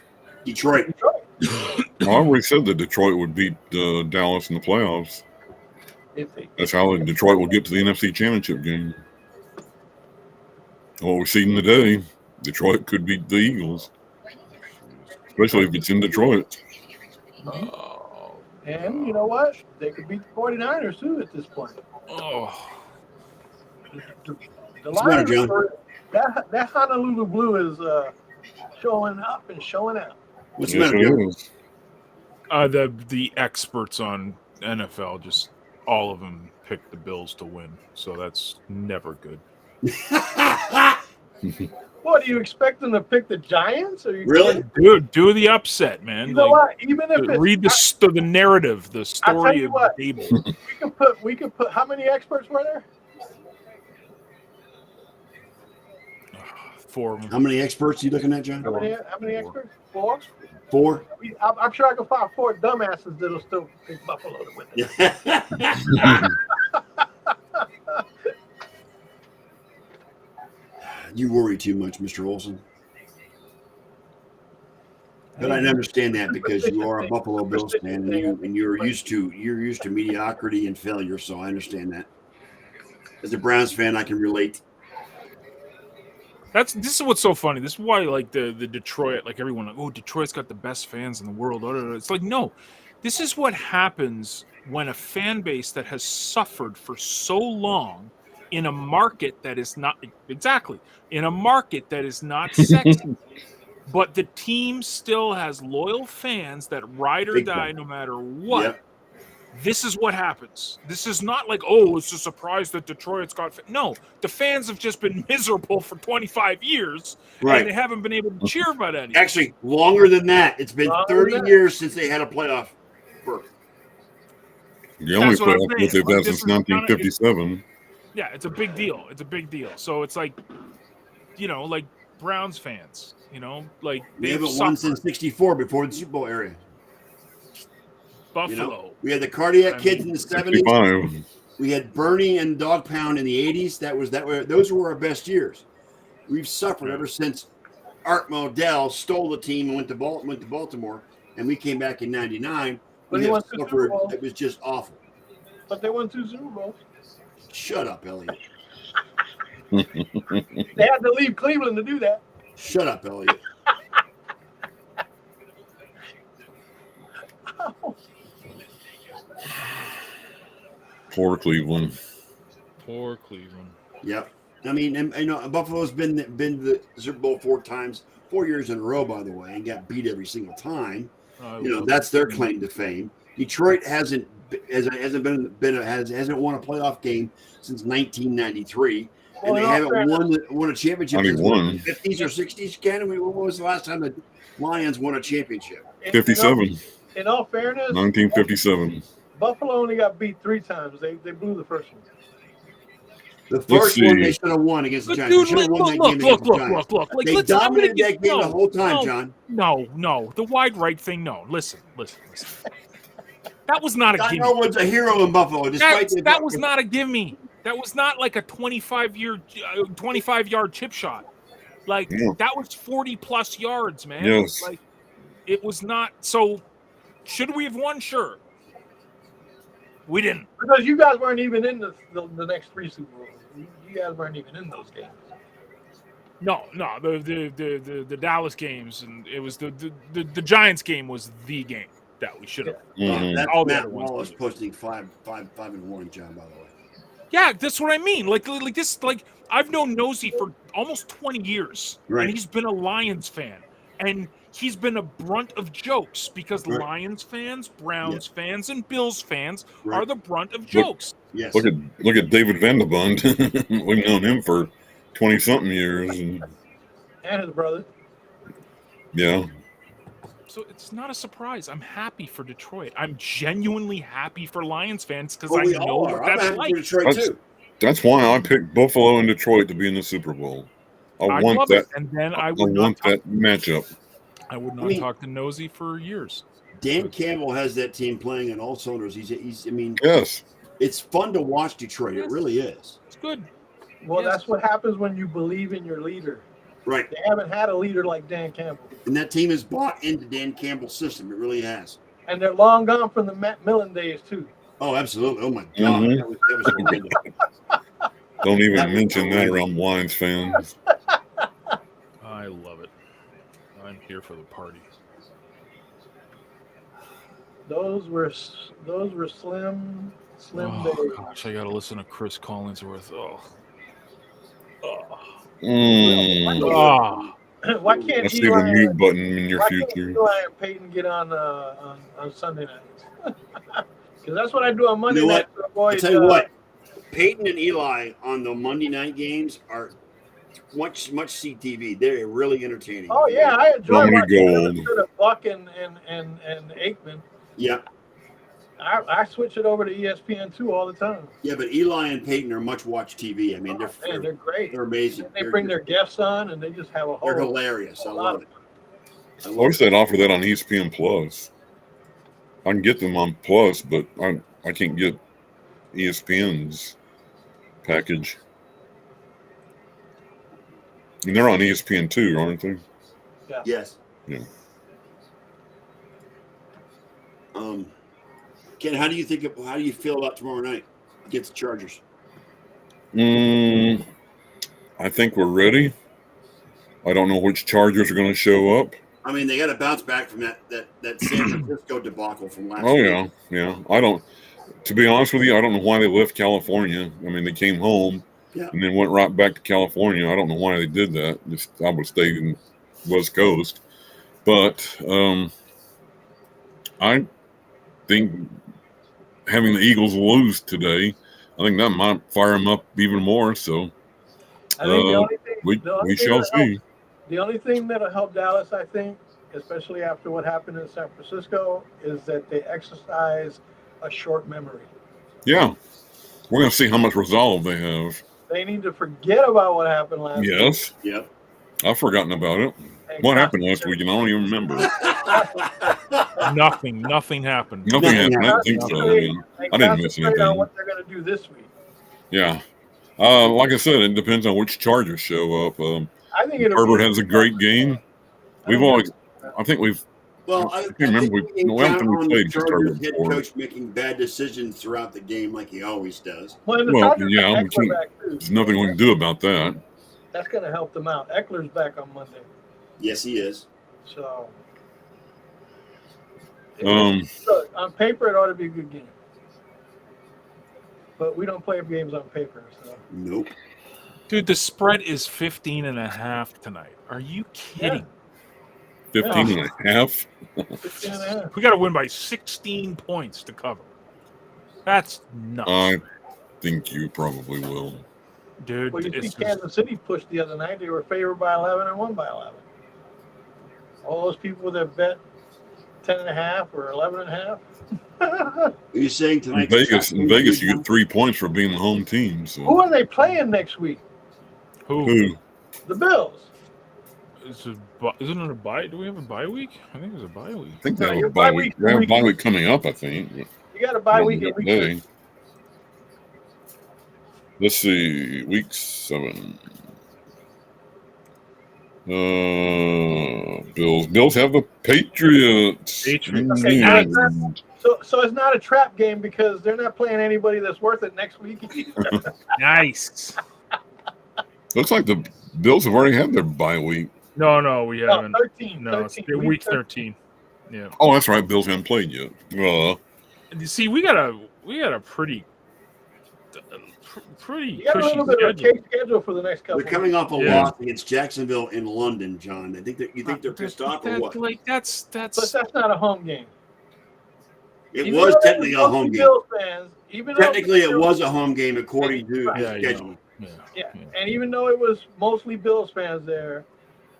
Detroit. I already said that Detroit would beat Dallas in the playoffs. That's how Detroit will get to the NFC Championship game. What we're seeing today, Detroit could beat the Eagles. Especially if it's in Detroit. And you know what? They could beat the 49ers too at this point. The Lions, that Honolulu Blue is showing up and showing out. What's the matter? The experts on NFL, just all of them picked the Bills to win. So that's never good. What, do you expect them to pick the Giants? Or Really? Do the upset, man. You know what? Even if it's, read the narrative, the story of the table. We could put how many experts were there? 4 of them. How many experts are you looking at, John? How many experts? 4? 4? I'm sure I can find 4 dumbasses that'll still pick Buffalo to win it. You worry too much, Mr. Olson. But I understand that because you are a Buffalo Bills fan and you're used to mediocrity and failure, so I understand that. As a Browns fan, I can relate. This is what's so funny. This is why like the Detroit, like everyone, like, oh, Detroit's got the best fans in the world. It's like, no, this is what happens when a fan base that has suffered for so long in a market that is not sexy, but the team still has loyal fans that ride or Big die time. no matter what. Yep. This is what happens. This is not like, oh, it's a surprise that Detroit's got. No, the fans have just been miserable for 25 years, Right. and they haven't been able to cheer about anything. Actually, longer than that. It's been 30 years since they had a playoff berth. The only That's what I'm playoff saying. they've Like, had this since is kinda- 1957. Yeah, it's a big deal. It's a big deal. So it's like, like Browns fans, like We they've haven't won suffered. since '64 before the Super Bowl era. Buffalo. We had the cardiac I kids mean, in the '70s. 65. We had Bernie and Dog Pound in the '80s. Those were our best years. We've suffered ever since Art Modell stole the team and went to Baltimore, and we came back in '99. But We he have went to Super suffered. Bowl. It was just awful. But they won 2 Super Bowls. Shut up, Elliot. They had to leave Cleveland to do that. Shut up, Elliot. Poor Cleveland. Poor Cleveland. Yep. I mean, and Buffalo's been to the Super Bowl 4 times, 4 years in a row, by the way, and got beat every single time. That's their claim to fame. Detroit hasn't won a playoff game since 1993, and they haven't won a championship since the 50s or 60s. Ken, when was the last time the Lions won a championship? 57. In all fairness, 1957. Buffalo only got beat 3 times. They blew the first one. The first one they should have won against the Giants. They should have won that game against the Giants. Look. Like, they dominated that game the whole time, John. No. The wide right thing, no. Listen. That was not a gimme. John Elway's a hero in Buffalo. That was not a gimme. That was not like a 25-yard chip shot. Like, that was 40-plus yards, man. Yes. Like, it was not. So, should we have won? Sure. We didn't. Because you guys weren't even in the next 3 Super Bowls. You guys weren't even in those games. No. The Dallas games, and it was the Giants game was the game that we should have. That's all the Matt other ones. Wallace posting 5-1, John, by the way. Yeah, that's what I mean. Like this. Like, I've known Nosey for almost 20 years, right. And he's been a Lions fan, and he's been a brunt of jokes because Lions fans, Browns fans, and Bills fans are the brunt of jokes. Yes. Look at David Vanderbunt. We've known him for 20-something years, and his brother. Yeah. So it's not a surprise. I'm happy for Detroit. I'm genuinely happy for Lions fans because I know what that's like. Detroit too. That's why I picked Buffalo and Detroit to be in the Super Bowl. I want that. And then I want that matchup. I would not talk to Nosey for years. Dan Campbell has that team playing on all cylinders. Yes. It's fun to watch Detroit. It really is. It's good. Well, that's what happens when you believe in your leader. Right. They haven't had a leader like Dan Campbell. And that team has bought into Dan Campbell's system. It really has. And they're long gone from the Matt Millen days, too. Oh, absolutely. Oh, my God. Mm-hmm. That was horrendous. Don't even mention that around Lions fans. I love it. I'm here for the party. Those were slim days. Gosh, I got to listen to Chris Collinsworth. Why can't I see the mute button in your future. Eli and Peyton get on Sunday nights? Because that's what I do on Monday night. I'll tell you what, Peyton and Eli on the Monday night games are much CTV. They're really entertaining. Oh yeah, I enjoy watching Buck and Aikman. Yeah. I switch it over to ESPN2 all the time. Yeah, but Eli and Peyton are much watched TV. I mean, they're great. They're amazing. They bring their guests on, and they just have a whole. They're hilarious. I love it. I wish they'd offer that on ESPN Plus. I can get them on Plus, but I can't get ESPN's package. And they're on ESPN too, aren't they? Yeah. Yes. Yeah. Ken, how do you feel about tomorrow night against the Chargers? I think we're ready. I don't know which Chargers are going to show up. I mean, they got to bounce back from that San Francisco debacle from last Oh, week. yeah. To be honest with you, I don't know why they left California. I mean, they came home and then went right back to California. I don't know why they did that. I would stay in West Coast. But I think having the Eagles lose today, I think that might fire them up even more. So I think the only thing, we shall see. The only thing that'll help Dallas, I think, especially after what happened in San Francisco, is that they exercise a short memory. Yeah. We're going to see how much resolve they have. They need to forget about what happened last week. Yes. Yep. I've forgotten about it. What happened last week? I don't even remember. Nothing happened. Nothing happened. I didn't think so. I didn't miss anything. On what they're going to do this week. Yeah. Like I said, it depends on which Chargers show up. I think Herbert has a great game. I think we've. Well, I can't remember. We played just Herbert head before. coach making bad decisions throughout the game like he always does. Well, yeah, there's nothing we can do about that. That's going to help them out. Eckler's back on Monday. Yes, he is. So, on paper, it ought to be a good game. But we don't play games on paper. So. Nope. Dude, the spread is 15.5 tonight. Are you kidding? 15.5? 15.5. We got to win by 16 points to cover. That's nuts. I think you probably will. Dude, well, you see Kansas City pushed the other night. They were favored by 11 and won by 11. All those people that bet 10.5 or 11.5. Are you saying tonight? In Vegas, you get 3 points for being the home team. So. Who are they playing next week? Who? The Bills. Isn't it a bye? Do we have a bye week? I think there's a bye week. I think they have a bye week. They have a bye week coming up, I think. You got a bye week in week 6. Let's see. Week 7. Bills have the Patriots. Okay, so it's not a trap game because they're not playing anybody that's worth it next week. Nice. Looks like the Bills have already had their bye week. No, we haven't. 13. No, 13. It's week 13. Yeah. Oh, that's right. Bills haven't played yet. You see, we got a pretty you got a little bit of a cake schedule for the next couple. They're coming off a loss against Jacksonville in London, John. I think that you think they're pissed off or what? Like that's. But that's not a home game. It was technically a home game. Bills fans, technically, it was a home game according to the schedule. Yeah, and even though it was mostly Bills fans there,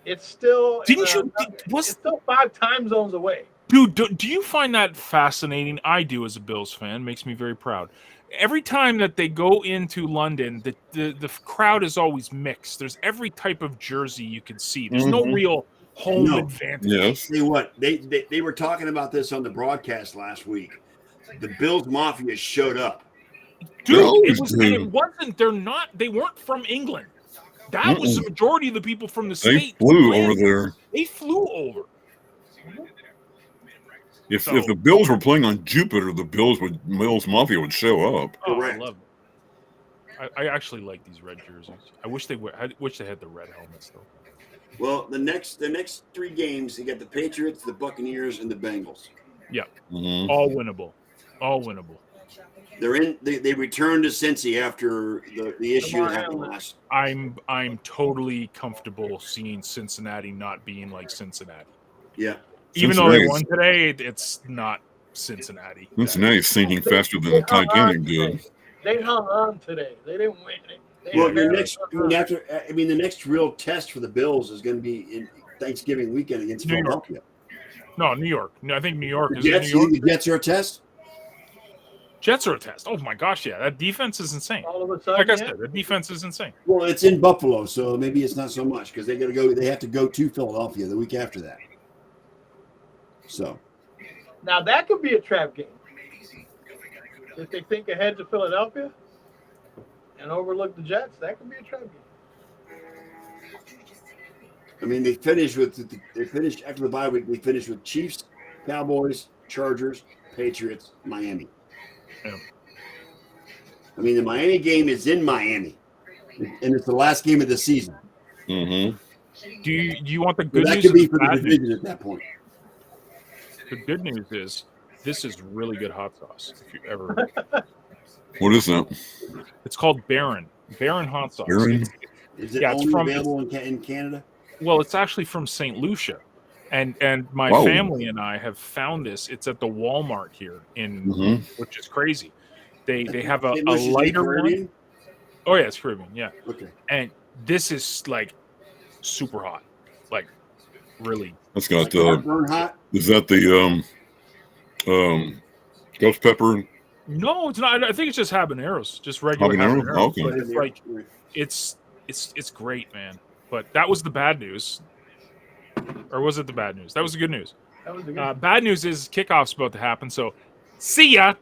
it's still it's still 5 time zones away. Dude, do you find that fascinating? I do as a Bills fan. Makes me very proud. Every time that they go into London, the crowd is always mixed. There's every type of jersey you can see. There's no real home advantage. Yes. See what they were talking about this on the broadcast last week. The Bills Mafia showed up. Dude, it wasn't. They weren't from England. That was the majority of the people from the state. They flew over there. They flew over. If the Bills were playing on Jupiter, the Bills Mafia would show up. Oh, I love it. I actually like these red jerseys. I wish they had the red helmets though. Well, the next 3 games, you got the Patriots, the Buccaneers, and the Bengals. Yeah, all winnable. All winnable. They're in. They returned to Cincy after the issue that happened last. I'm totally comfortable seeing Cincinnati not being like Cincinnati. Yeah. Even though they won today, it's not Cincinnati. Cincinnati's sinking faster than the Titanic did. They hung on today. They didn't win. The next real test for the Bills is going to be in Thanksgiving weekend against Philadelphia. No, New York. No, I think New York is. New York? The Jets are a test. Jets are a test. Oh my gosh, yeah, that defense is insane. All of a sudden, like I said, the defense is insane. Well, it's in Buffalo, so maybe it's not so much because they got to go. They have to go to Philadelphia the week after that. So now that could be a trap game. If they think ahead to Philadelphia and overlook the Jets, that could be a trap game. I mean, they finished after the bye week. They finished with Chiefs, Cowboys, Chargers, Patriots, Miami. Yeah. I mean, the Miami game is in Miami. and it's the last game of the season. Mm-hmm. Do you want the So good that news? could or be the for the bad news? division at that point. The good news is this is really good hot sauce. If you ever, What is that? it's called Baron hot sauce. Baron? Is it Yeah, it's only from- available in Canada? Well, it's actually from St. Lucia, and my Wow. family and I have found this. It's at the Walmart here Mhm. which is crazy. They have a St. Lucia's in the lighter one. Caribbean? Oh yeah, it's Caribbean. Yeah, Okay. and this is like super hot, like really. That's got Burn hot. is that the ghost pepper No, it's not. I think it's just habaneros, just regular habanero? habaneros. Okay. But it's like it's great, man. But that was the bad news, or was it the bad news? That was the good news. That was a good. Bad news is kickoff's about to happen. So, see ya.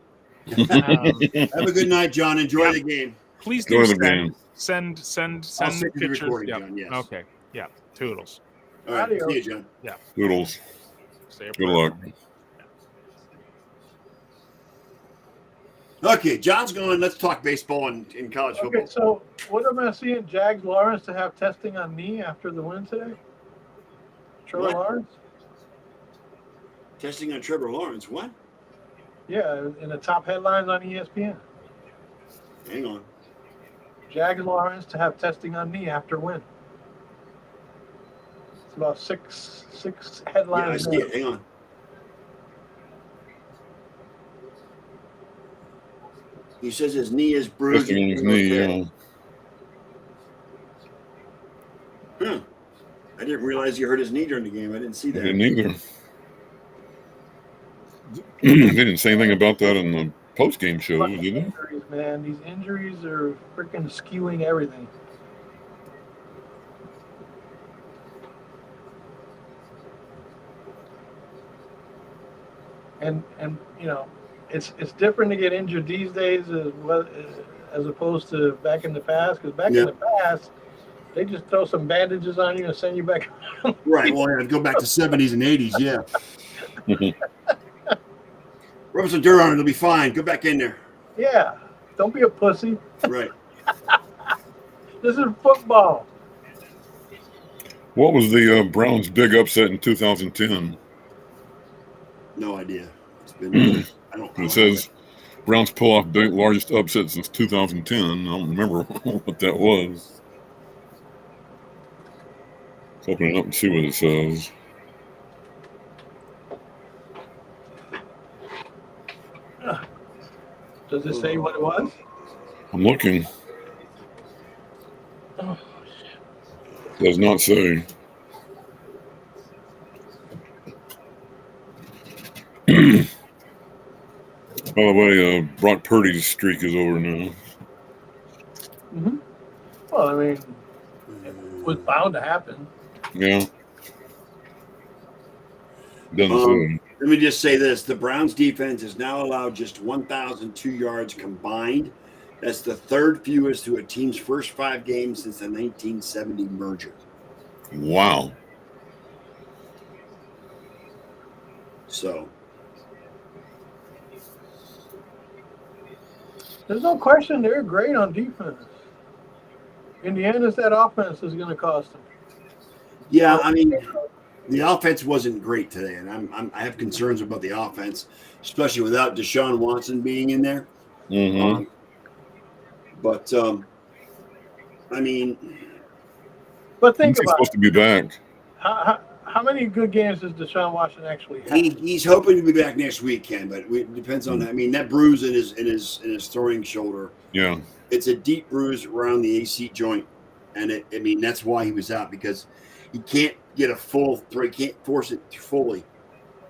Have a good night, John. Enjoy the game. Please do Enjoy the game. send I'll send you the pictures. recording, Yep. John. Yes. Okay. Yeah. Toodles. All right. Adios. See you, John. Doodles. Say a Good prayer. luck. Okay, John's going. Let's talk baseball and in college football. Okay, so what am I seeing? Jags Lawrence to have testing on knee after the win today? Trevor What? Lawrence? Testing on Trevor Lawrence. What? Yeah, in the top headlines on ESPN. Hang on. Jags Lawrence to have testing on knee after win. It's about six Yeah, I headlines. see it. Hang on. He says his knee is bruised. Testing on his knee, yeah. Huh. I didn't realize he hurt his knee during the game. I didn't see I that. didn't either. They didn't say anything about that in the post-game show, Fucking did they? injuries, man. These injuries are freaking skewing everything. And you know, it's different to get injured these days as opposed to back in the past. Because back in the past, they just throw some bandages on you and send you back. Right. Well, I'd go back to 70s and 80s. Yeah. Rub some dirt on it. It'll be fine. Go back in there. Yeah, don't be a pussy. Right. This is football. What was the Browns' big upset in 2010? No idea. It's been. I don't. It says Browns pull off big, largest upset since 2010. I don't remember what that was. Let's open it up and see what it says. Does it say what it was? I'm looking. Oh, Does not say. By the way, Brock Purdy's streak is over now. mm-hmm. Well, I mean, it was bound to happen. Yeah. Doesn't say. Let me just say this: the Browns' defense has now allowed just 1,002 yards combined. That's the third fewest to a team's first 5 games since the 1970 merger. Wow. So, There's no question they're great on defense. In the end, it's that offense is going to cost them. yeah, I mean, the offense wasn't great today, and I have concerns about the offense, especially without Deshaun Watson being in there. Mm-hmm. But I mean, But think He's about supposed it. to be back. How many good games does Deshaun Watson actually have? he's hoping to be back next week, Ken. But it depends on. I mean, that bruise in his throwing shoulder. Yeah. It's a deep bruise around the AC joint, and I mean that's why he was out, because he can't get a full throw. He can't force it fully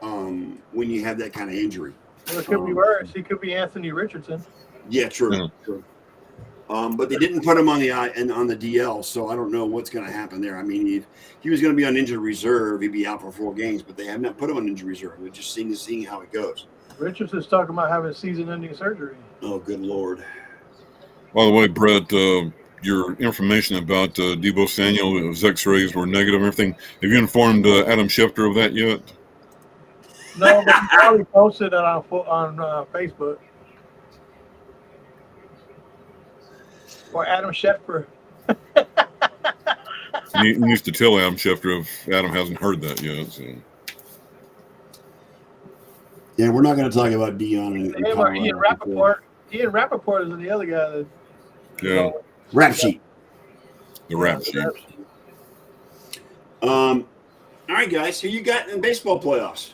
when you have that kind of injury. Well, it could be worse. He could be Anthony Richardson. Yeah, true. Yeah. True. But they didn't put him on the on the DL, so I don't know what's going to happen there. I mean, if he was going to be on injured reserve, he'd be out for 4 games. But they have not put him on injured reserve. They're just seeing how it goes. Richardson's talking about having season-ending surgery. Oh, good Lord! By the way, Brett, your information about Debo Samuel, his X-rays were negative and everything. Have you informed Adam Schefter of that yet? No, but he probably posted it on Facebook. Or Adam Schefter. He needs to tell Adam Schefter if Adam hasn't heard that yet. So. Yeah, we're not going to talk about Dion and Him or Ian Rappaport. Ian Rappaport is the other guy that. Yeah. Rap sheet. The rap sheet. All right, guys. Who you got in baseball playoffs?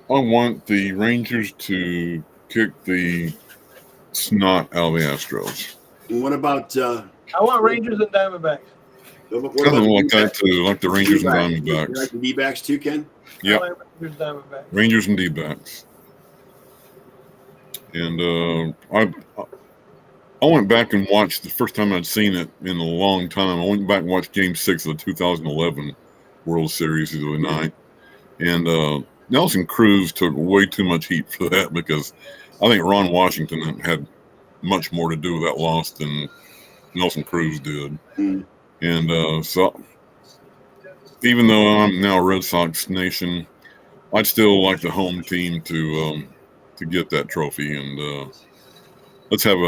I want the Rangers to kick the snot out of the Astros. And what about? I want Rangers and Diamondbacks. What I don't like that too. Like the Rangers and Diamondbacks. You like the D-backs too, Ken? Yeah. I like Rangers, Diamondbacks. Rangers and D-backs. And I went back and watched the first time I'd seen it in a long time. I went back and watched Game 6 of the 2011 World Series the other night. And Nelson Cruz took way too much heat for that because I think Ron Washington had much more to do with that loss than Nelson Cruz did. Mm. And so even though I'm now Red Sox Nation, I'd still like the home team to get that trophy. And let's have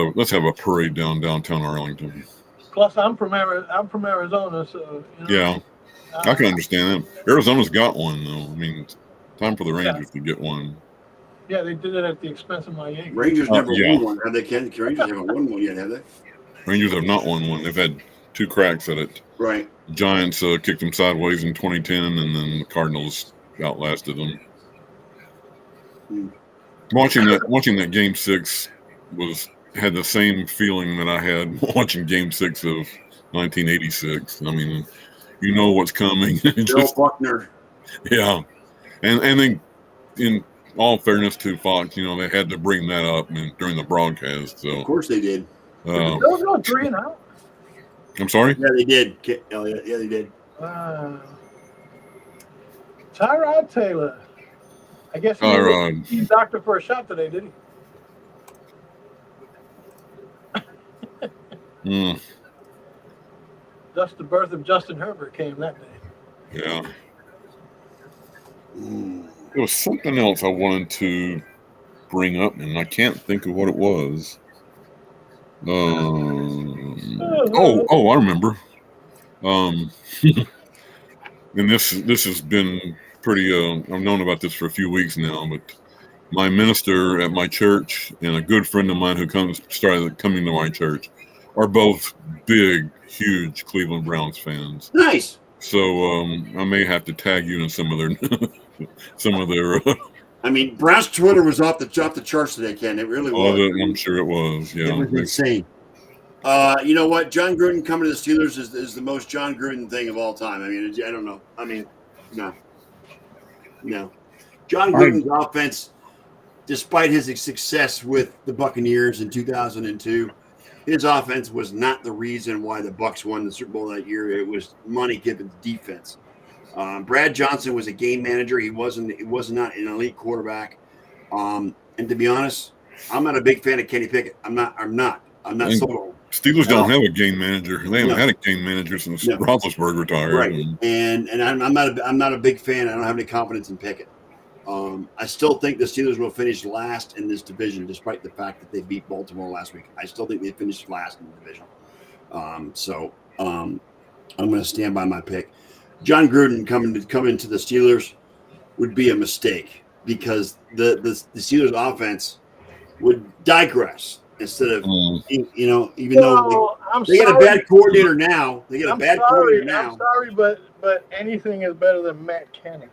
a parade downtown Arlington. Plus, I'm from Arizona, so Yeah, I can understand that. Arizona's got one though. I mean, time for the Rangers to get one. Yeah, they did it at the expense of my Yankees. Rangers never won one, have they, Ken? Rangers haven't won one yet, have they? Rangers have not won one. They've had 2 cracks at it. Right. The Giants kicked them sideways in 2010, and then the Cardinals outlasted them. Watching that Game 6 had the same feeling that I had watching Game 6 of 1986. I mean, you know what's coming. Bill Buckner. Yeah, and then in all fairness to Fox, they had to bring that up during the broadcast. So of course they did. Those go 3-0. I'm sorry. Yeah, they did. Elliot. Yeah, they did. Tyrod Taylor. I guess he's doctor for a shot today, did he? Just the birth of Justin Herbert came that day. Yeah. There was something else I wanted to bring up, and I can't think of what it was. I remember. And this has been pretty. I've known about this for a few weeks now, but my minister at my church and a good friend of mine who started coming to my church are both big, huge Cleveland Browns fans. Nice. So I may have to tag you in some of their. I mean, Browns Twitter was off the charts today, Ken. It really was. I'm sure it was. Yeah, it was insane. You know what? John Gruden coming to the Steelers is the most John Gruden thing of all time. I mean, I don't know. I mean, no. John Gruden's offense, despite his success with the Buccaneers in 2002, his offense was not the reason why the Bucs won the Super Bowl that year. It was money given to defense. Brad Johnson was a game manager. He was not an elite quarterback. And to be honest, I'm not a big fan of Kenny Pickett. I'm not sold on. Steelers don't have a game manager. They haven't had a game manager since Roethlisberger retired. Right. And I'm not a big fan. I don't have any confidence in Pickett. I still think the Steelers will finish last in this division, despite the fact that they beat Baltimore last week. I still think they finished last in the division. So I'm going to stand by my pick. John Gruden coming to the Steelers would be a mistake because the Steelers offense would digress instead of even though they get a bad coordinator now. I'm sorry, but anything is better than Matt Canada.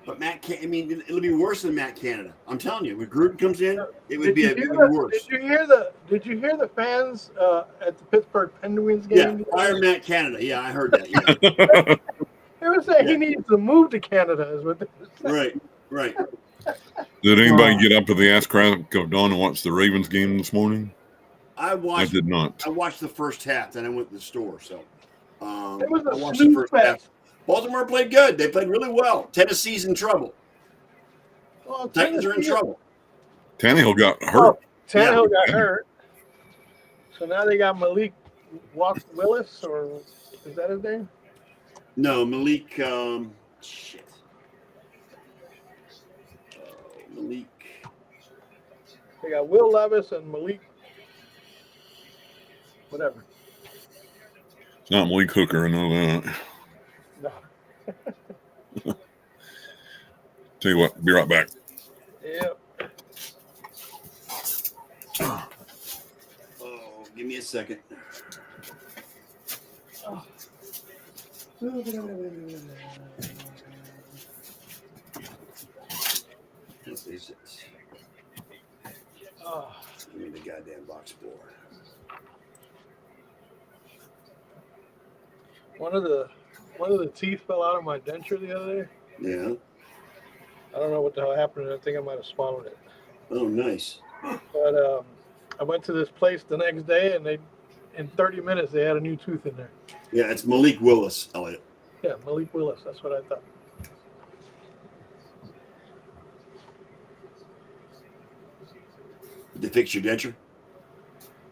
But it'll be worse than Matt Canada. I'm telling you, when Gruden comes in, it would be worse. Did you hear the fans at the Pittsburgh Penguins game? Yeah, fire Matt Canada. Yeah, I heard that. Yeah. They were saying he needs to move to Canada, is what they were saying. Right. Did anybody get up to the ass crack of dawn and watch the Ravens game this morning? I did not. I watched the first half, then I went to the store. So it was I watched the first half. Baltimore played good. They played really well. Tennessee's in trouble. Well, Titans are in trouble. Tannehill got hurt. Tannehill got hurt. So now they got Malik Willis, or is that his name? No, Malik. Malik. They got Will Levis and Malik. Whatever. It's not Malik Hooker, I know that. No. Tell you what, be right back. Yep. Oh, give me a second. What is it? Oh. Give me the goddamn box score. One of the teeth fell out of my denture the other day. Yeah. I don't know what the hell happened. I think I might have swallowed it. Oh, nice. But I went to this place the next day, and in 30 minutes they had a new tooth in there. Yeah, it's Malik Willis, Elliot. Yeah, Malik Willis. That's what I thought. Did they fix your denture?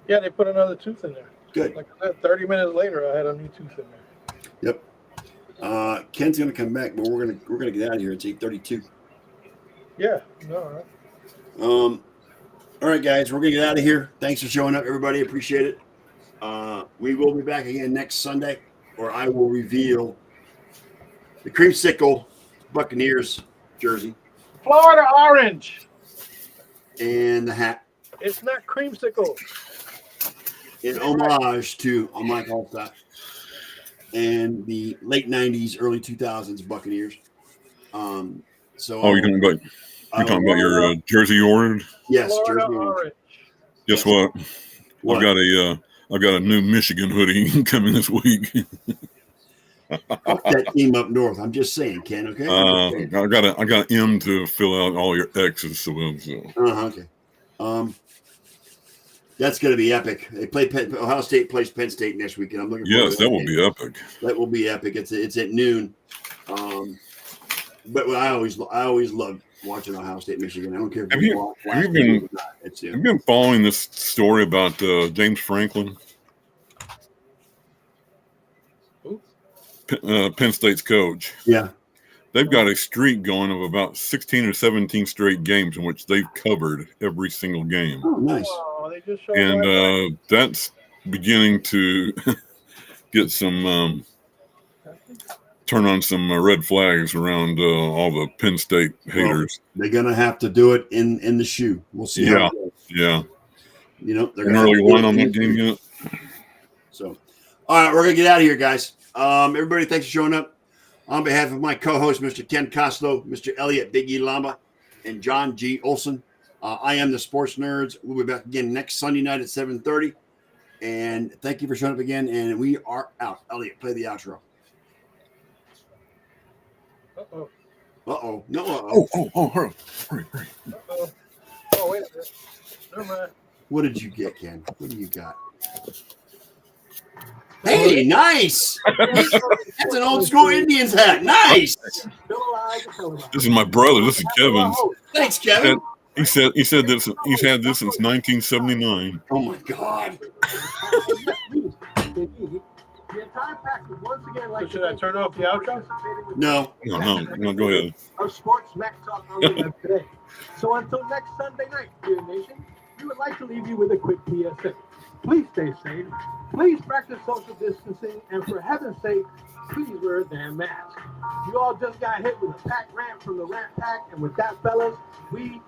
Yeah, they put another tooth in there. Good. Like I said, 30 minutes later, I had a new tooth in there. Yep. Ken's gonna come back, but we're gonna get out of here. It's 8:32. Yeah. No. All right. All right, guys, we're gonna get out of here. Thanks for showing up, everybody. Appreciate it. We will be back again next Sunday, or I will reveal the creamsicle Buccaneers jersey Florida orange. and the hat It's not creamsicle. in homage to Mike Allstott and the late 90s, early 2000s Buccaneers. So You're talking about your jersey you ordered? yes, Florida jersey. orange. Guess what? What? I've got a new Michigan hoodie coming this week. Fuck that team up north. I'm just saying, Ken. Okay. I got M to fill out all your X's. So. Okay. That's going to be epic. They play Ohio State plays Penn State next week, and I'm looking. Yes, that will be epic. That will be epic. It's at noon. But I always love watching Ohio State Michigan. I don't care if Have you been following this story about James Franklin, Penn State's coach? Yeah. They've got a streak going of about 16 or 17 straight games in which they've covered every single game. Oh, nice. Oh, they just showed And that's beginning to get some turn on some red flags around all the Penn State haters. Well, they're gonna have to do it in the shoe. We'll see. Yeah, how it goes. yeah. You know, they're An gonna early have to do line it on in that the game shoe. yet? So, all right, we're gonna get out of here, guys. Everybody, thanks for showing up. On behalf of my co-host, Mr. Ken Costlow, Mr. Elliot Big E Lamba, and John G. Olson, I am the Sports Nerds. We'll be back again next Sunday night at 7:30. And thank you for showing up again. And we are out. Elliot, play the outro. Uh-oh. Uh-oh. No, uh-oh. Hurry. Uh-oh. Oh, wait a minute. Never mind. What did you get, Ken? What do you got? Hey, nice. That's an old school Indians hat. Nice. This is my brother. This is Kevin's. Thanks, Kevin. He said this. He's had this since 1979. Oh my God. The entire practice, once again, like So should I turn off the outro? No. No, go ahead. Of Sports Smack Talk on the web today. So until next Sunday night, dear nation, we would like to leave you with a quick PSA. Please stay safe. Please practice social distancing, and for heaven's sake, please wear a damn mask. You all just got hit with a pack rant from the Rat Pack, and with that, fellas, we